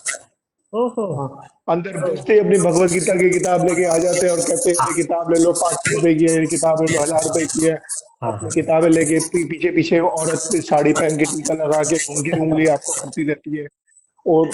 ओहो। हाँ, अंदर घुसते ही अपनी भगवत गीता की किताब लेके आ जाते हैं और कहते हैं हाँ, ये किताब ले लो, 500 रुपए की है, ये किताब ले लो, 1,000 रुपए की है। हाँ, अपनी हाँ। किताबें लेके पीछे पीछे औरत साड़ी पहन के टीका लगा के उंगली उंगली आपको करती रहती है। और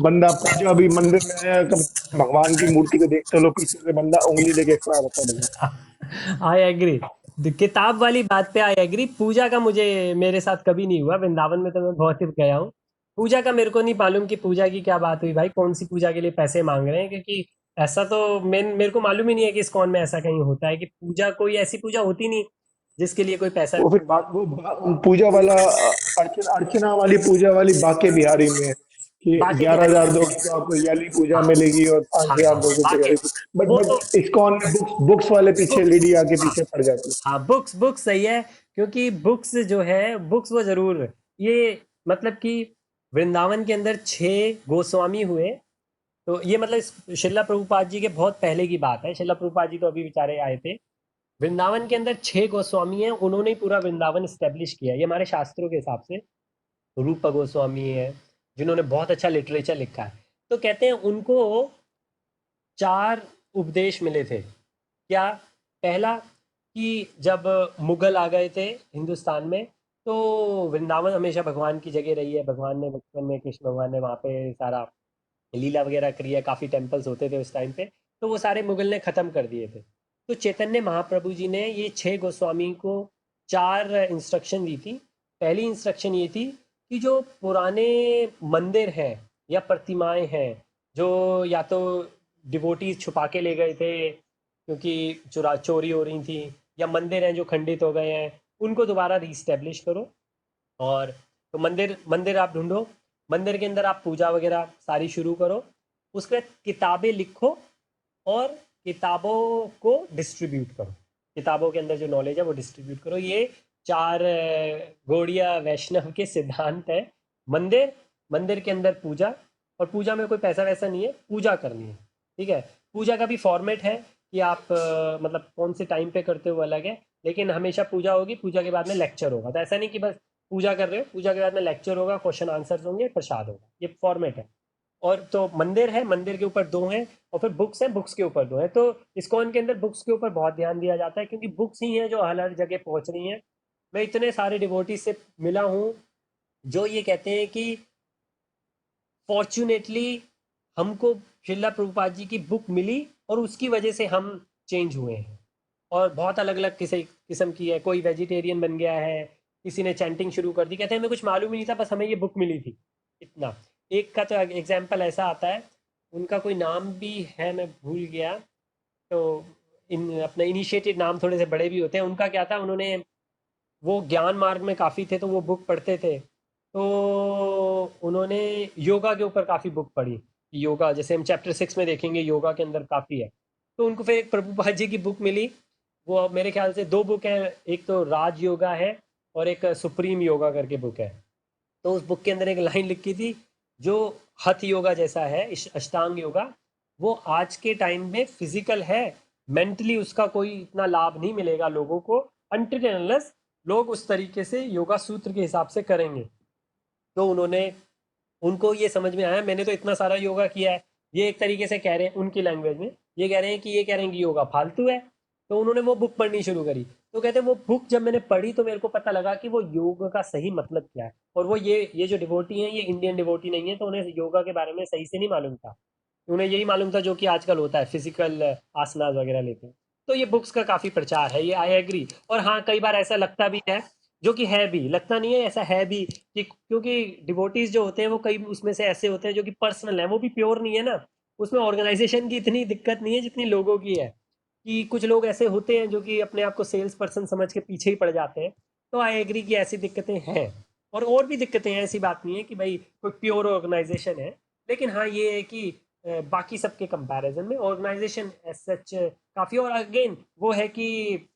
बंदा पूजा भी मंदिर में आया, कब भगवान की मूर्ति को देखते लोग, पीछे से बंदा उंगली लेके खड़ा रहता है भैया। I agree. किताब वाली बात पे आई एग्री। पूजा का मुझे, मेरे साथ कभी नहीं हुआ। वृंदावन में तो मैं बहुत सिर्फ गया हूँ। पूजा का मेरे को नहीं मालूम कि पूजा की क्या बात हुई भाई, कौन सी पूजा के लिए पैसे मांग रहे हैं, क्योंकि ऐसा तो मेरे को मालूम ही नहीं है कि इस्कॉन में ऐसा कहीं होता है कि पूजा, कोई ऐसी पूजा होती नहीं जिसके लिए कोई पैसा। वो फिर बात वो पूजा वाला अर्चना अर्चना वाली पूजा वाली बाके बिहारी में है कि बाकी 11,000 दोगे तो आपको याली पूजा हाँ, मिलेगी और हाँ, 5,000 हाँ, दोगे तो बाकी याली। बट वो तो बट इस्कॉन में बुक्स बुक्स वाले पीछे बुक्स। लेडी आके हाँ, पीछे पड़ जाती है। हाँ, बुक्स बुक्स सही है। क्योंकि बुक्स जो है, बुक्स वो जरूर, ये मतलब कि वृंदावन के अंदर 6 गोस्वामी हुए। तो ये मतलब शिला प्रभुपाद जी के बहुत पहले की बात है। शिला प्रभुपाद जी तो अभी बेचारे आए थे। वृंदावन के अंदर 6 गोस्वामी हैं, उन्होंने ही पूरा वृंदावन स्टेब्लिश किया। ये हमारे शास्त्रों के हिसाब से रूप गोस्वामी है, जिन्होंने बहुत अच्छा लिटरेचर लिखा है। तो कहते हैं उनको 4 उपदेश मिले थे। क्या? पहला कि जब मुगल आ गए थे हिंदुस्तान में, तो वृंदावन हमेशा भगवान की जगह रही है। भगवान ने बचपन में, कृष्ण भगवान ने वहाँ पे सारा लीला वगैरह करी है, काफ़ी टेम्पल्स होते थे उस टाइम पे। तो वो सारे मुगल ने ख़त्म कर दिए थे। तो चैतन्य महाप्रभु जी ने ये 6 गोस्वामी को 4 इंस्ट्रक्शन दी थी। पहली इंस्ट्रक्शन ये थी कि जो पुराने मंदिर हैं या प्रतिमाएं हैं, जो या तो डिवोटीज छुपा के ले गए थे क्योंकि चुरा चोरी हो रही थी, या मंदिर हैं जो खंडित हो गए हैं, उनको दोबारा रीस्टेब्लिश करो। और तो मंदिर मंदिर आप ढूंढो, मंदिर के अंदर आप पूजा वगैरह सारी शुरू करो। उसके बाद किताबें लिखो और किताबों को डिस्ट्रीब्यूट करो। किताबों के अंदर जो नॉलेज है वो डिस्ट्रीब्यूट करो। ये 4 गौड़िया वैष्णव के सिद्धांत है। मंदिर, मंदिर के अंदर पूजा, और पूजा में कोई पैसा वैसा नहीं है, पूजा करनी है। ठीक है। पूजा का भी फॉर्मेट है कि आप मतलब कौन से टाइम पे करते हो वो अलग है, लेकिन हमेशा पूजा होगी। पूजा के बाद में लेक्चर होगा। तो ऐसा नहीं कि बस पूजा कर रहे हो, पूजा के बाद में लेक्चर होगा, क्वेश्चन आंसर्स होंगे, प्रसाद होगा। ये फॉर्मेट है। और तो मंदिर है, मंदिर के ऊपर 2 हैं, और फिर बुक्स हैं, बुक्स के ऊपर 2 हैं। तो इस्कॉन के अंदर बुक्स के ऊपर बहुत ध्यान दिया जाता है, क्योंकि बुक्स ही हैं जो हर जगह पहुंच रही हैं। मैं इतने सारे डिवोटी से मिला हूँ जो ये कहते हैं कि फॉर्चुनेटली हमको श्रीला प्रभुपाद जी की बुक मिली और उसकी वजह से हम चेंज हुए हैं। और बहुत अलग अलग किसी किस्म की है, कोई वेजिटेरियन बन गया है, किसी ने चैंटिंग शुरू कर दी, कहते हैं हमें कुछ मालूम ही नहीं था, बस हमें ये बुक मिली थी, इतना। एक का तो एग्जाम्पल ऐसा आता है, उनका कोई नाम भी है, मैं भूल गया। तो इन अपना इनिशिएटेड नाम थोड़े से बड़े भी होते हैं। उनका क्या था, उन्होंने वो ज्ञान मार्ग में काफ़ी थे तो वो बुक पढ़ते थे, तो उन्होंने योगा के ऊपर काफ़ी बुक पढ़ी। योगा जैसे हम चैप्टर 6 में देखेंगे, योगा के अंदर काफ़ी है। तो उनको फिर एक प्रभुपाद जी की बुक मिली। वो मेरे ख्याल से 2 बुक हैं, एक तो राज योगा है और एक सुप्रीम योगा करके बुक है। तो उस बुक के अंदर एक लाइन लिखी थी, जो हठ योगा जैसा है, अष्टांग योगा, वो आज के टाइम में फिजिकल है, मेंटली उसका कोई इतना लाभ नहीं मिलेगा लोगों को, अनटिल अनलेस लोग उस तरीके से योगा सूत्र के हिसाब से करेंगे। तो उन्होंने, उनको ये समझ में आया, मैंने तो इतना सारा योगा किया है, ये एक तरीके से कह रहे हैं उनकी लैंग्वेज में, ये कह रहे हैं कि ये कह रहे हैं कि योगा फालतू है। तो उन्होंने वो बुक पढ़नी शुरू करी। तो कहते हैं वो बुक जब मैंने पढ़ी तो मेरे को पता लगा कि वो योग का सही मतलब क्या है। और वो ये जो डिवोटी हैं, ये इंडियन डिवोटी नहीं है, तो उन्हें योगा के बारे में सही से नहीं मालूम था। उन्हें यही मालूम था जो कि आजकल होता है, फिजिकल आसनास वगैरह लेते हैं। तो ये बुक्स का काफ़ी प्रचार है, ये आई एग्री। और हाँ, कई बार ऐसा लगता भी है, जो कि है भी, लगता नहीं है, ऐसा है भी कि क्योंकि डिवोटीज जो होते हैं वो कई उसमें से ऐसे होते हैं जो कि पर्सनल है, वो भी प्योर नहीं है ना। उसमें ऑर्गेनाइजेशन की इतनी दिक्कत नहीं है जितनी लोगों की है, कि कुछ लोग ऐसे होते हैं जो कि अपने आप को सेल्स पर्सन समझ के पीछे ही पड़ जाते हैं। तो आई एग्री कि ऐसी दिक्कतें हैं, और भी दिक्कतें हैं, ऐसी बात नहीं है कि भाई कोई प्योर ऑर्गेनाइजेशन है। लेकिन हाँ, ये है कि बाकी सबके कंपैरिजन में ऑर्गेनाइजेशन एज सच काफ़ी। और अगेन वो है कि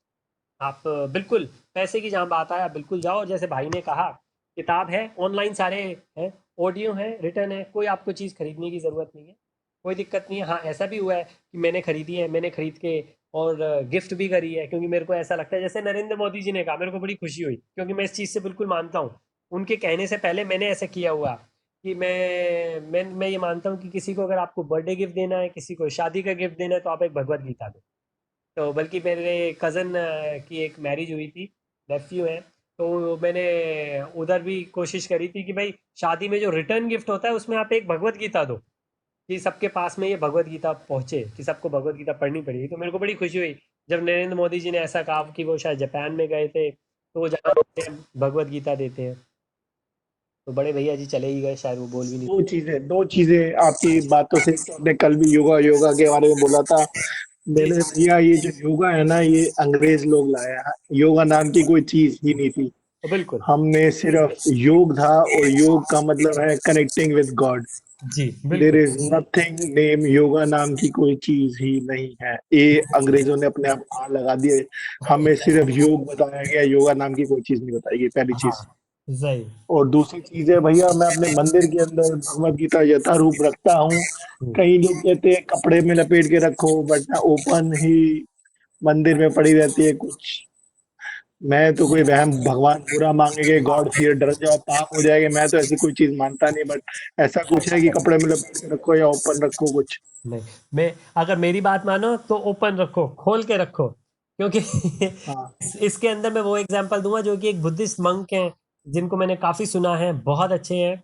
आप बिल्कुल पैसे की जहाँ बात आए, आप बिल्कुल जाओ, और जैसे भाई ने कहा, किताब है, ऑनलाइन सारे हैं, ऑडियो है, रिटर्न है, कोई आपको चीज़ खरीदने की ज़रूरत नहीं है, कोई दिक्कत नहीं है। हाँ, ऐसा भी हुआ है कि मैंने खरीदी है, मैंने खरीद के और गिफ्ट भी करी है, क्योंकि मेरे को ऐसा लगता है, जैसे नरेंद्र मोदी जी ने कहा, मेरे को बड़ी खुशी हुई, क्योंकि मैं इस चीज़ से बिल्कुल मानता हूँ। उनके कहने से पहले मैंने ऐसा किया हुआ कि मैं ये मानता हूँ कि किसी को अगर आपको बर्थडे गिफ्ट देना है, किसी को शादी का गिफ्ट देना है, तो आप एक भगवत गीता दो। तो बल्कि मेरे कज़न की एक मैरिज हुई थी, नेफ्यू है, तो मैंने उधर भी कोशिश करी थी कि भाई शादी में जो रिटर्न गिफ्ट होता है उसमें आप एक भगवत गीता दो, कि सबके पास में ये भगवत गीता पहुँचे, कि सबको भगवत गीता पढ़नी पड़ेगी। तो मेरे को बड़ी खुशी हुई जब नरेंद्र मोदी जी ने ऐसा कहा, कि वो शायद जापान में गए थे, तो वो जहाँ होते हैं भगवत गीता देते हैं। तो बड़े भैया जी चले ही गए, शायद वो बोल भी नहीं। दो चीजें आपकी बातों से, तो आपने कल भी योगा योगा के बारे में बोला था। जी मैंने भैया ये जो योगा है ना, ये अंग्रेज लोग लाया है। योगा नाम की कोई चीज ही नहीं थी। बिल्कुल। हमने सिर्फ योग था, और योग का मतलब है कनेक्टिंग विद गॉड। जी देर बिल्कुल। इज नथिंग नेम योगा नाम की कोई चीज ही नहीं है। ये अंग्रेजों ने अपने आप आड़ लगा दिए। हमें सिर्फ योग बताया गया, योगा नाम की कोई चीज नहीं बताई गई, पहली हाँ, चीज। सही। और दूसरी चीज है भैया, मैं अपने मंदिर के अंदर भगवत गीता यथारूप रखता हूँ। हम्म, कई लोग कहते हैं कपड़े में लपेट के रखो, बट ओपन ही मंदिर में पड़ी रहती है कुछ। मैं तो कोई वहम, भगवान बुरा मांगेंगे, गॉड फियर, डर जाओ, पाप हो जाएगा, मैं तो ऐसी कोई चीज मानता नहीं। बट ऐसा कुछ है कि कपड़े में लपेट के रखो या ओपन रखो कुछ? नहीं, मैं, अगर मेरी बात मानो तो ओपन रखो, खोल के रखो, क्योंकि हाँ। इसके अंदर मैं वो एग्जांपल दूंगा, जो कि एक बुद्धिस्ट मंक हैं, जिनको मैंने काफ़ी सुना है, बहुत अच्छे हैं।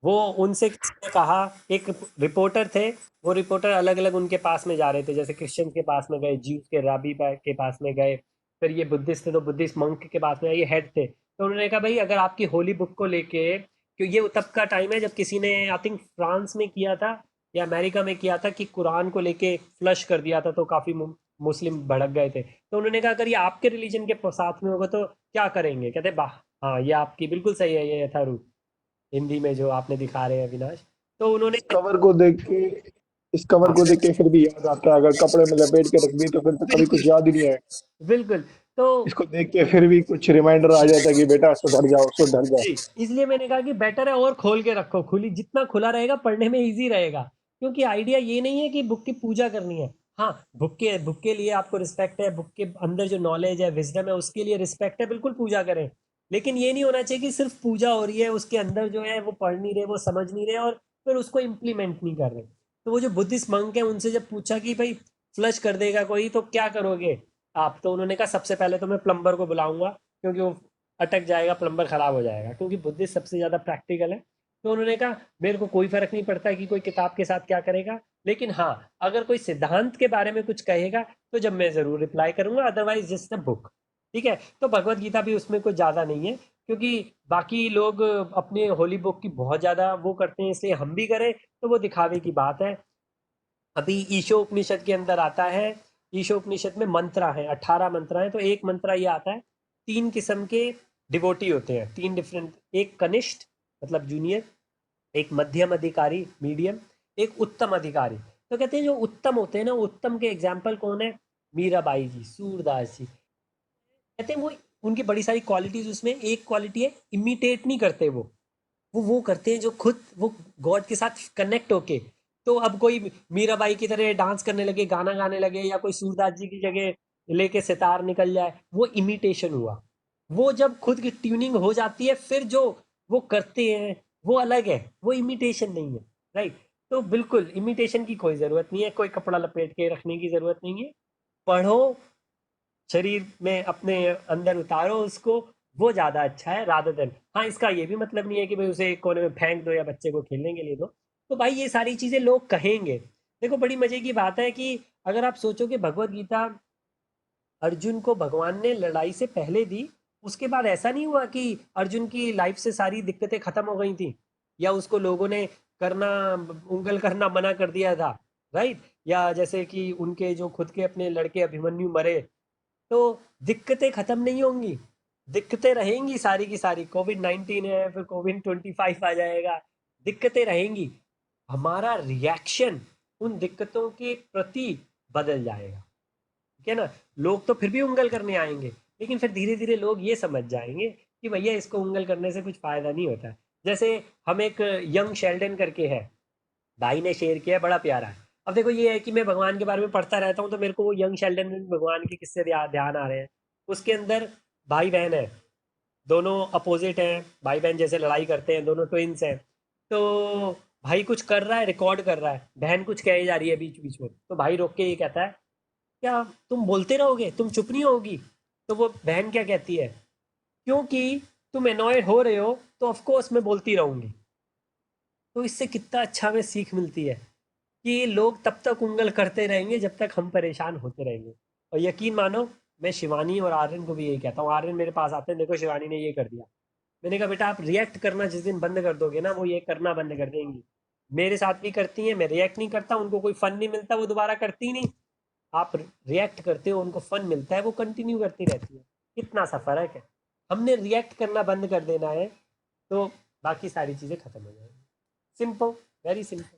वो, उनसे किसी ने कहा, एक रिपोर्टर थे, वो रिपोर्टर अलग अलग उनके पास में जा रहे थे, जैसे क्रिश्चियन के पास में गए, ज्यूस के राबी के पास में गए, फिर ये बुद्धिस्ट थे तो बुद्धिस्ट मंक के पास में, ये हेड थे। तो उन्होंने कहा भाई, अगर आपकी होली बुक को लेके, क्यों ये तब का टाइम है जब किसी ने, आई थिंक फ्रांस में किया था या अमेरिका में किया था, कि कुरान को लेके फ्लश कर दिया था, तो काफ़ी मुस्लिम भड़क गए थे। तो उन्होंने कहा अगर ये आपके रिलीजन के साथ में होगा तो क्या करेंगे? कहते वाह, हाँ ये आपकी बिल्कुल सही है, ये यथारूप हिंदी में जो आपने दिखा रहे हैं अविनाश। तो उन्होंने, इस कवर को देख के इस कवर हाँ, को देख के फिर भी याद आता है, अगर कपड़े में लपेट के रख दी तो फिर तो कभी बिल्कुल कुछ याद ही नहीं आएगा। बिल्कुल। तो इसको देख के फिर भी कुछ रिमाइंडर आ जाता है कि बेटा सुधर जाओ, सुधर जाओ। जी, इसलिए मैंने कहा कि बेटर है और खोल के रखो, खुली जितना खुला रहेगा पढ़ने में इजी रहेगा। क्योंकि आइडिया ये नहीं है कि बुक की पूजा करनी है। हाँ, बुक के लिए आपको रिस्पेक्ट है, बुक के अंदर जो नॉलेज है, विजडम है, उसके लिए रिस्पेक्ट है, बिल्कुल पूजा करें। लेकिन ये नहीं होना चाहिए कि सिर्फ पूजा हो रही है, उसके अंदर जो है वो पढ़ नहीं रहे, वो समझ नहीं रहे, और फिर उसको इम्प्लीमेंट नहीं कर रहे। तो वो जो बुद्धिस्ट मंक है उनसे जब पूछा कि भाई फ्लश कर देगा कोई तो क्या करोगे आप, तो उन्होंने कहा सबसे पहले तो मैं प्लम्बर को बुलाऊंगा, क्योंकि वो अटक जाएगा, प्लम्बर खराब हो जाएगा, क्योंकि बुद्धिस्ट सबसे ज़्यादा प्रैक्टिकल है। तो उन्होंने कहा मेरे को कोई फर्क नहीं पड़ता कि कोई किताब के साथ क्या करेगा, लेकिन हाँ अगर कोई सिद्धांत के बारे में कुछ कहेगा तो जब मैं ज़रूर रिप्लाई करूंगा, अदरवाइज जस्ट अ बुक। ठीक है, तो भगवत गीता भी उसमें कुछ ज़्यादा नहीं है, क्योंकि बाकी लोग अपने होली बुक की बहुत ज़्यादा वो करते हैं, इसलिए हम भी करें तो वो दिखावे की बात है। अभी ईशो उपनिषद के अंदर आता है, ईशो उपनिषद में मंत्र है, 18 मंत्र हैं, तो एक मंत्र ये आता है, 3 किस्म के डिवोटी होते हैं, 3 डिफरेंट, एक कनिष्ठ मतलब जूनियर, एक मध्यम अधिकारी मीडियम, एक उत्तम अधिकारी। तो कहते हैं जो उत्तम होते हैं ना, उत्तम के एग्जाम्पल कौन है, मीराबाई जी, सूरदास जी। कहते हैं वो उनकी बड़ी सारी क्वालिटीज, उसमें एक क्वालिटी है इमिटेट नहीं करते वो करते हैं जो खुद वो गॉड के साथ कनेक्ट होके। तो अब कोई मीराबाई की तरह डांस करने लगे, गाना गाने लगे, या कोई सूरदास जी की जगह लेके सितार निकल जाए, वो इमिटेशन हुआ। वो जब खुद की ट्यूनिंग हो जाती है फिर जो वो करते हैं वो अलग है, वो इमिटेशन नहीं है। राइट, तो बिल्कुल इमिटेशन की कोई ज़रूरत नहीं है, कोई कपड़ा लपेट के रखने की ज़रूरत नहीं है। पढ़ो, शरीर में अपने अंदर उतारो उसको, वो ज़्यादा अच्छा है रादर देन। हाँ, इसका ये भी मतलब नहीं है कि भाई उसे एक कोने में फेंक दो या बच्चे को खेलने के लिए दो। तो भाई ये सारी चीज़ें लोग कहेंगे। देखो बड़ी मज़े की बात है कि अगर आप सोचो कि भगवत गीता अर्जुन को भगवान ने लड़ाई से पहले दी, उसके बाद ऐसा नहीं हुआ कि अर्जुन की लाइफ से सारी दिक्कतें खत्म हो गई थी, या उसको लोगों ने करना, उंगल करना मना कर दिया था। राइट, या जैसे कि उनके जो खुद के अपने लड़के अभिमन्यु मरे, तो दिक्कतें खत्म नहीं होंगी, दिक्कतें रहेंगी सारी की सारी। कोविड 19 है, फिर कोविड 25 आ जाएगा, दिक्कतें रहेंगी। हमारा रिएक्शन उन दिक्कतों के प्रति बदल जाएगा। ठीक है ना, लोग तो फिर भी उंगल करने आएंगे, लेकिन फिर धीरे धीरे लोग ये समझ जाएंगे कि भैया इसको उंगल करने से कुछ फायदा नहीं होता है। जैसे हम एक यंग शेल्डन करके है, भाई ने शेयर किया है, बड़ा प्यारा है। अब देखो ये है कि मैं भगवान के बारे में पढ़ता रहता हूँ, तो मेरे को वो यंग शेल्डन में भगवान के किस्से ध्यान आ रहे हैं। उसके अंदर भाई बहन है, दोनों अपोजिट हैं, भाई बहन जैसे लड़ाई करते हैं, दोनों ट्विंस हैं। तो भाई कुछ कर रहा है, रिकॉर्ड कर रहा है, बहन कुछ कहे जा रही है बीच बीच में, तो भाई रोक के ये कहता है क्या तुम बोलते रहोगे, तुम चुप नहीं होगी। तो वो बहन क्या कहती है, क्योंकि तुम अनॉयड हो रहे हो तो ऑफ कोर्स मैं बोलती रहूंगी। तो इससे कितना अच्छा हमें सीख मिलती है कि लोग तब तक उंगल करते रहेंगे जब तक हम परेशान होते रहेंगे। और यकीन मानो, मैं शिवानी और आर्यन को भी यही कहता हूँ। आर्यन मेरे पास आते हैं, देखो शिवानी ने ये कर दिया, मैंने कहा बेटा आप रिएक्ट करना जिस दिन बंद कर दोगे ना, वो ये करना बंद कर देंगी। मेरे साथ भी करती हैं, मैं रिएक्ट नहीं करता, उनको कोई फन नहीं मिलता, वो दोबारा करती नहीं। आप रिएक्ट करते हो, उनको फन मिलता है, वो कंटिन्यू करती रहती है। कितना सा फर्क है। हमने रिएक्ट करना बंद कर देना है, तो बाकी सारी चीज़ें खत्म हो जाएंगी। Simple, very simple.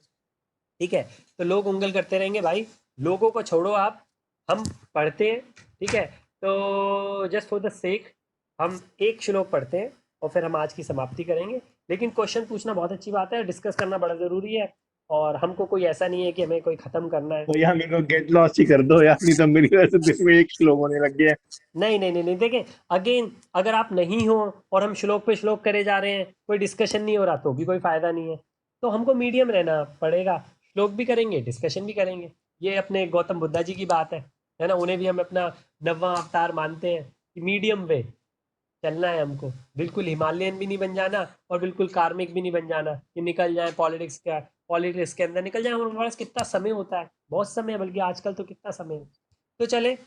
ठीक है, तो लोग उंगल करते रहेंगे भाई, लोगों को छोड़ो आप, हम पढ़ते हैं। ठीक है, तो जस्ट फॉर द सेक हम एक श्लोक पढ़ते हैं और फिर हम आज की समाप्ति करेंगे। लेकिन क्वेश्चन पूछना बहुत अच्छी बात है, डिस्कस करना बड़ा ज़रूरी है, और हमको कोई ऐसा नहीं है कि हमें कोई ख़त्म करना है। तो यार मेरे को गेट लॉस ही कर दो यार, नहीं तो मेरी वजह से दिन में एक श्लोक होने लग गया है। नहीं नहीं नहीं नहीं, देखें, अगेन अगर आप नहीं हो और हम श्लोक पे श्लोक करे जा रहे हैं, कोई डिस्कशन नहीं हो रहा, तो भी कोई फ़ायदा नहीं है। तो हमको मीडियम रहना पड़ेगा, श्लोक भी करेंगे, डिस्कशन भी करेंगे। ये अपने गौतम बुद्धा जी की बात है ना, उन्हें भी हम अपना 9वां अवतार मानते हैं कि मीडियम वे चलना है हमको। बिल्कुल हिमालयन भी नहीं बन जाना और बिल्कुल कार्मिक भी नहीं बन जाना कि निकल जाए पॉलिटिक्स के अंदर निकल जाए। हमारे पास कितना समय होता है, बहुत समय है, बल्कि आजकल तो कितना समय है। तो चले,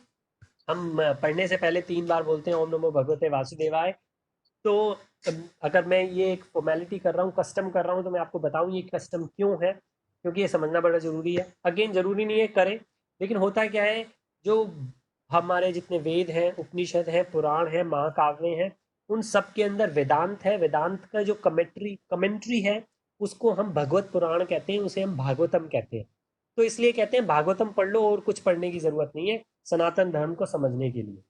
हम पढ़ने से पहले 3 बार बोलते हैं ओम नमो भगवते वासुदेवाय। तो अगर मैं ये एक फॉर्मेलिटी कर रहा हूँ, कस्टम कर रहा हूँ, तो मैं आपको बताऊँ ये कस्टम क्यों है, क्योंकि ये समझना बड़ा ज़रूरी है। अगेन ज़रूरी नहीं है करें, लेकिन होता क्या है, जो हमारे जितने वेद हैं, उपनिषद हैं, पुराण हैं, महाकाव्य हैं, उन सब के अंदर वेदांत है। वेदांत का जो कमेंट्री है, उसको हम भगवत पुराण कहते हैं, उसे हम भागवतम कहते हैं। तो इसलिए कहते हैं भागवतम पढ़ लो, और कुछ पढ़ने की ज़रूरत नहीं है सनातन धर्म को समझने के लिए।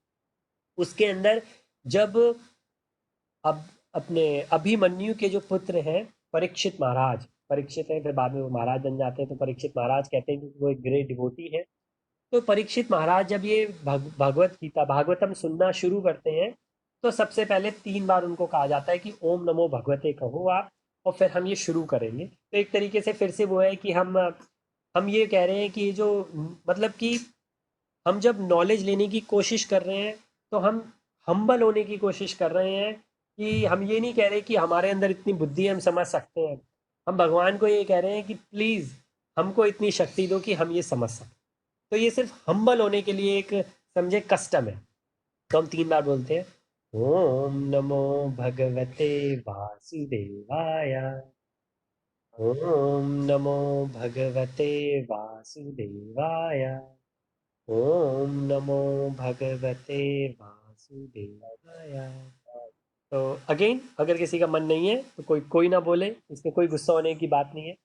उसके अंदर जब अब अपने अभिमन्यु के जो पुत्र हैं, परीक्षित महाराज, परीक्षित हैं फिर बाद में वो महाराज बन जाते हैं, तो परीक्षित महाराज कहते हैं कि वो एक ग्रेट डिवोटी है। तो परीक्षित महाराज जब ये भगवत गीता भागवतम सुनना शुरू करते हैं, तो सबसे पहले 3 बार उनको कहा जाता है कि ओम नमो भगवते कहो आप, और फिर हम ये शुरू करेंगे। तो एक तरीके से फिर से वो है कि हम ये कह रहे हैं कि ये जो मतलब कि हम जब नॉलेज लेने की कोशिश कर रहे हैं तो हम हम्बल होने की कोशिश कर रहे हैं कि हम ये नहीं कह रहे कि हमारे अंदर इतनी बुद्धि है हम समझ सकते हैं। हम भगवान को ये कह रहे हैं कि प्लीज़ हमको इतनी शक्ति दो कि हम ये समझ सकें। तो ये सिर्फ हम्बल होने के लिए एक समझे कस्टम है। तो हम 3 बार बोलते हैं, ओम नमो भगवते वासुदेवाय, ओम नमो भगवते वासुदेवाय, ओम नमो भगवते वासुदेवाय। तो अगेन अगर किसी का मन नहीं है तो कोई कोई ना बोले, इसमें कोई गुस्सा होने की बात नहीं है,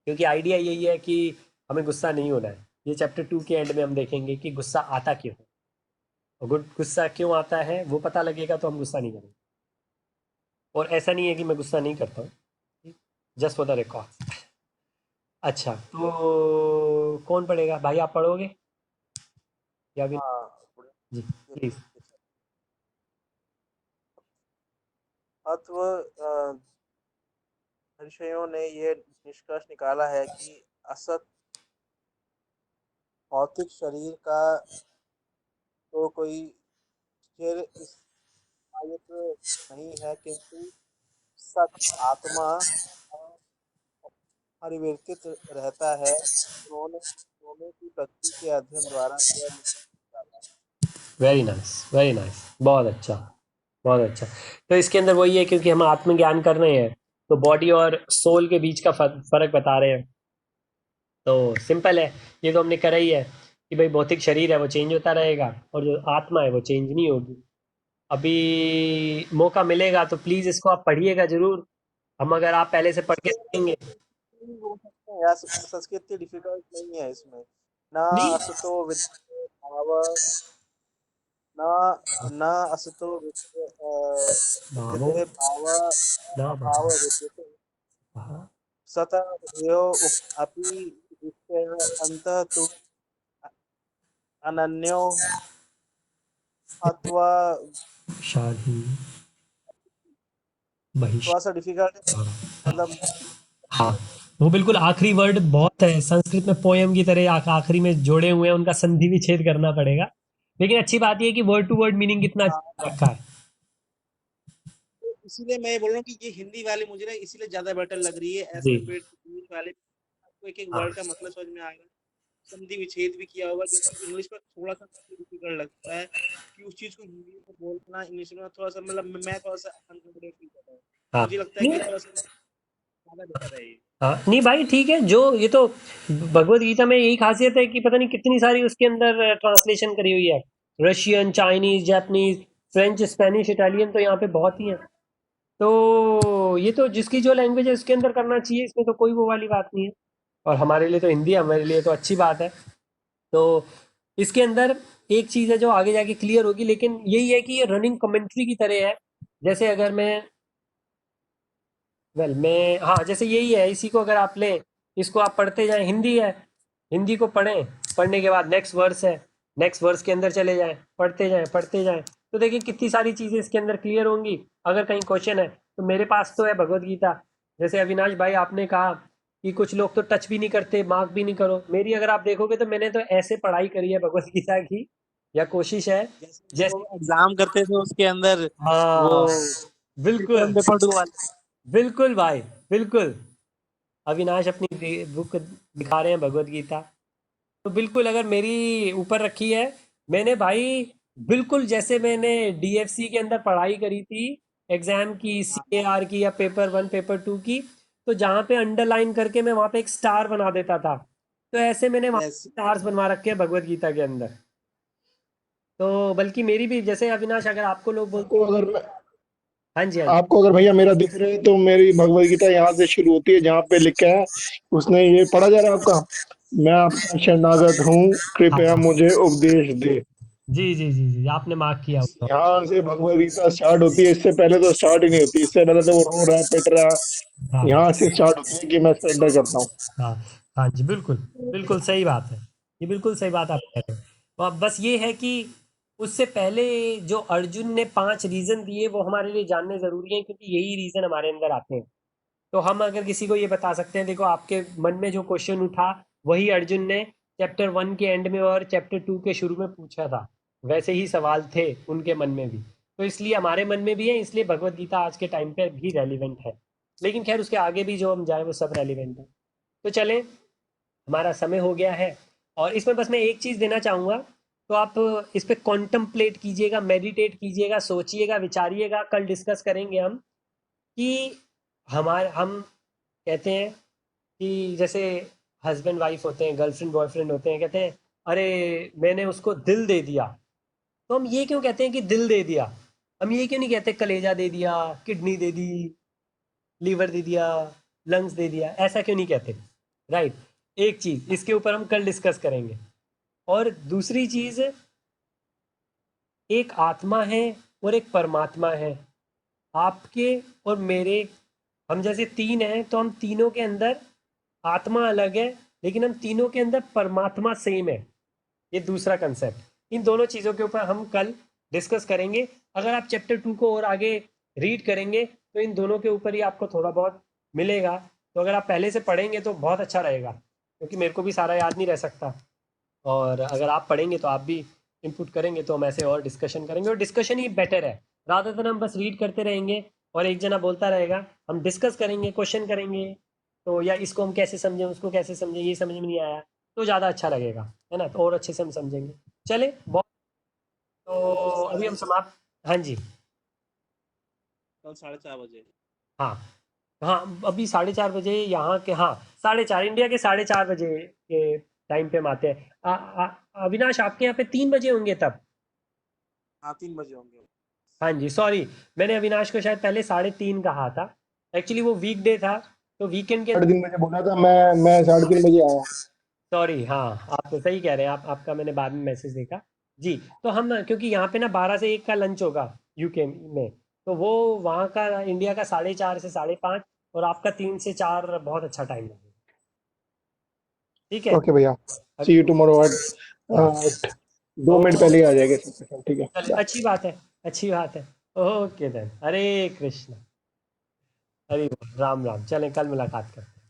क्योंकि आइडिया यही है कि हमें गुस्सा नहीं होना है। ये चैप्टर 2 के एंड में हम देखेंगे कि गुस्सा आता क्यों है, और गुस्सा क्यों आता है वो पता लगेगा तो हम गुस्सा नहीं करेंगे। और ऐसा नहीं है कि मैं गुस्सा नहीं करता हूँ, जस्ट फॉर द रिकॉर्ड। अच्छा, तो कौन पढ़ेगा भाई, आप पढ़ोगे या भी? हाँ, जी प्लीज। अथवा ऋषियों ने ये निष्कर्ष निकाला है कि असत भौतिक शरीर का तो कोई स्थिर स्थायित्व नहीं है, किंतु सत आत्मा परिवर्तित रहता है। उन्होंने की प्रकृति के अध्ययन द्वारा यह निकाला। वेरी नाइस, वेरी नाइस, बहुत अच्छा, बहुत अच्छा। तो इसके अंदर वही है, क्योंकि हम आत्मज्ञान कर रहे हैं तो बॉडी और सोल के बीच का फर्क बता रहे हैं। तो सिंपल है, ये तो हमने करा ही है कि भाई भौतिक शरीर है वो चेंज होता रहेगा और जो आत्मा है वो चेंज नहीं होगी। अभी मौका मिलेगा तो प्लीज़ इसको आप पढ़िएगा ज़रूर। हम अगर आप पहले से पढ़ के रखेंगे। नहीं बोल सकते हैं यार, संस्कृत इतनी डिफिकल्ट नहीं है इसमें। ना नहीं, असतो विद्यते भाव, ना ना असतो भावो विद्यते भाव, ना भाव भाव। विद्यते हाँ, सत एव अपि विषय अंतः तु अनन्यो अथवा। शाही महिष। थोड़ा सा डिफिकल्ट है, मतलब हाँ, वो बिल्कुल आखिरी वर्ड बहुत है संस्कृत में, पोयम की तरह आखिरी में जोड़े हुए हैं, उनका संधि विच्छेद करना पड़ेगा। लेकिन अच्छी बात यह है कि वर्ड टू वर्ड मीनिंग कितना अच्छा रखा है। इसीलिए मैं बोल रहा हूँ कि ये हिंदी वाले मुझे ना इसीलिए ज्यादा बेटर लग रही है एज जी। कम्पेयर टू इंग्लिश वाले। आपको एक एक हाँ, वर्ड का मतलब समझ में आएगा, संधि विच्छेद भी किया होगा, क्योंकि इंग्लिश में थोड़ा सा डिफिकल्ट लगता है कि उस चीज को हिंदी में बोलना, इंग्लिश में थोड़ा सा, मतलब मैं थोड़ा सा अनकंफर्टेबल फील करता हूँ। हाँ, मुझे लगता है कि नहीं, थोड़ा सा ज्यादा बेटर है ये। हाँ, नहीं भाई ठीक है, जो ये तो भगवत गीता में यही खासियत है कि पता नहीं कितनी सारी उसके अंदर ट्रांसलेशन करी हुई है। Russian, Chinese, Japanese, French, Spanish, Italian, तो यहाँ पे बहुत ही है। तो ये तो जिसकी जो लैंग्वेज है उसके अंदर करना चाहिए, इसमें तो कोई वो वाली बात नहीं है। और हमारे लिए तो हिंदी है, हमारे लिए तो अच्छी बात है। तो इसके अंदर एक चीज़ है जो आगे जाके क्लियर होगी, लेकिन यही है कि ये रनिंग कमेंट्री की तरह है। जैसे अगर मैं मैं हाँ, जैसे यही है, इसी को अगर आप लें, इसको आप पढ़ते जाएं, हिंदी है, हिंदी को पढ़ें, पढ़ने के बाद नेक्स्ट वर्स है, नेक्स्ट वर्स के अंदर चले जाएं, पढ़ते जाएं, पढ़ते जाएं, तो देखिए कितनी सारी चीज़ें इसके अंदर क्लियर होंगी। अगर कहीं क्वेश्चन है तो मेरे पास तो है भगवत गीता। जैसे अविनाश भाई आपने कहा कि कुछ लोग तो टच भी नहीं करते, मार्क भी नहीं करो, मेरी अगर आप देखोगे तो मैंने तो ऐसे पढ़ाई करी है भगवत गीता की, या कोशिश है जैसे वो जैसे। एग्जाम करते थे उसके अंदर, वो हाँ, बिल्कुल, पेपर टू वाले। बिल्कुल भाई, बिल्कुल। अविनाश अपनी बुक दिखा रहे हैं भगवत गीता। तो बिल्कुल अगर मेरी ऊपर रखी है, मैंने भाई बिल्कुल जैसे मैंने डीएफसी के अंदर पढ़ाई करी थी, एग्जाम की, सीएआर की, या पेपर 1 पेपर 2 की, तो जहाँ पे अंडरलाइन करके मैं वहाँ पे एक स्टार बना देता था, तो ऐसे मैंने वहाँ यस, स्टार्स बनवा रखे हैं भगवत गीता के अंदर। तो बल्कि मेरी भी, जैसे अविनाश अगर आपको लोग बोलते। आपको अगर हाँ जी, हाँ जी। आपको अगर भैया मेरा दिख रहा है तो मेरी भगवत गीता यहाँ से शुरू होती है जहाँ पे लिखा है, उसने ये पढ़ा जा रहा है आपका, मैं आपका शरणागत हूँ, हाँ, कृपया हाँ। मुझे उपदेश दे। जी जी जी जी, आपने मार्क किया होगा। यहाँ से भगवत गीता स्टार्ट होती है, इससे पहले तो स्टार्ट ही नहीं होती, इससे पहले तो वो रो रहा है, पिट रहा है। हाँ, यहाँ से स्टार्ट होती है कि मैं सरेंडर करता हूँ। हाँ, हाँ जी, बिल्कुल, बिल्कुल सही बात है। ये बिल्कुल सही बात आप कह रहे हैं। तो अब बस ये है कि उससे पहले जो अर्जुन ने 5 रीज़न दिए वो हमारे लिए जानने ज़रूरी हैं, क्योंकि यही रीज़न हमारे अंदर आते हैं। तो हम अगर किसी को ये बता सकते हैं, देखो आपके मन में जो क्वेश्चन उठा वही अर्जुन ने चैप्टर 1 के एंड में और चैप्टर 2 के शुरू में पूछा था, वैसे ही सवाल थे उनके मन में भी, तो इसलिए हमारे मन में भी है, इसलिए भगवत गीता आज के टाइम पे भी रेलिवेंट है। लेकिन खैर उसके आगे भी जो हम जाए वो सब रेलिवेंट है। तो चले, हमारा समय हो गया है, और इसमें बस मैं एक चीज़ देना चाहूँगा, तो आप इस पे कॉन्टम्पलेट कीजिएगा, मेडिटेट कीजिएगा, सोचिएगा, विचारिएगा। कल डिस्कस करेंगे हम कि हम कहते हैं कि जैसे हस्बैंड वाइफ होते हैं, गर्लफ्रेंड बॉयफ्रेंड होते हैं, कहते हैं अरे मैंने उसको दिल दे दिया। तो हम ये क्यों कहते हैं कि दिल दे दिया? हम ये क्यों नहीं कहते कलेजा दे दिया, किडनी दे दी, लीवर दे दिया, लंग्स दे दिया? ऐसा क्यों नहीं कहते? राइट। एक चीज इसके ऊपर हम कल डिस्कस करेंगे। और दूसरी चीज, एक आत्मा है और एक परमात्मा है। आपके और मेरे, हम जैसे तीन हैं, तो हम तीनों के अंदर आत्मा अलग है, लेकिन हम तीनों के अंदर परमात्मा सेम है। ये दूसरा कंसेप्ट। इन दोनों चीज़ों के ऊपर हम कल डिस्कस करेंगे। अगर आप चैप्टर 2 को और आगे रीड करेंगे तो इन दोनों के ऊपर ही आपको थोड़ा बहुत मिलेगा। तो अगर आप पहले से पढ़ेंगे तो बहुत अच्छा रहेगा, क्योंकि मेरे को भी सारा याद नहीं रह सकता। और अगर आप पढ़ेंगे तो आप भी इनपुट करेंगे, तो हम ऐसे और डिस्कशन करेंगे, और डिस्कशन ही बेटर है। रादर देन हम बस रीड करते रहेंगे और एक जना बोलता रहेगा। हम डिस्कस करेंगे, क्वेश्चन करेंगे, तो या इसको हम कैसे समझें, उसको कैसे समझें, ये समझ में नहीं आया तो ज़्यादा अच्छा लगेगा, है ना? तो और अच्छे से हम समझेंगे। चले बहुत, तो अभी हम समाप्त। हाँ जी। कल 4:30 बजे। हाँ हाँ, अभी 4:30 बजे यहाँ के, हाँ 4:30, इंडिया के 4:30 बजे के टाइम पे हम आते हैं। अविनाश आपके यहाँ पे 3 बजे होंगे तब? हाँ 3 बजे होंगे। हाँ जी, सॉरी, मैंने अविनाश को शायद पहले 3:30 कहा था। एक्चुअली वो वीकडे था, तो वीकेंड के, 3:30 बजे बोला था, मैं 3:30 बजे आया। सॉरी, हाँ आप तो सही कह रहे हैं, आपका मैंने बाद में मैसेज देखा जी। तो हम, क्योंकि यहाँ पे ना 12 से 1 का लंच होगा यूके में, तो वो वहाँ का इंडिया का 4:30 से 5:30, और आपका 3 से 4 बहुत अच्छा टाइम लगेगा। ठीक है। ओके भैया, सी अभी यू टुमारो एट 2 मिनट ओ, पहले ही आ जाएगा सब। ठीक है, चलिए, बाय। अच्छी बात है, अच्छी बात है। ओके देन, हरे कृष्ण, हरि बोल, राम राम। चलें, कल मुलाकात करते हैं।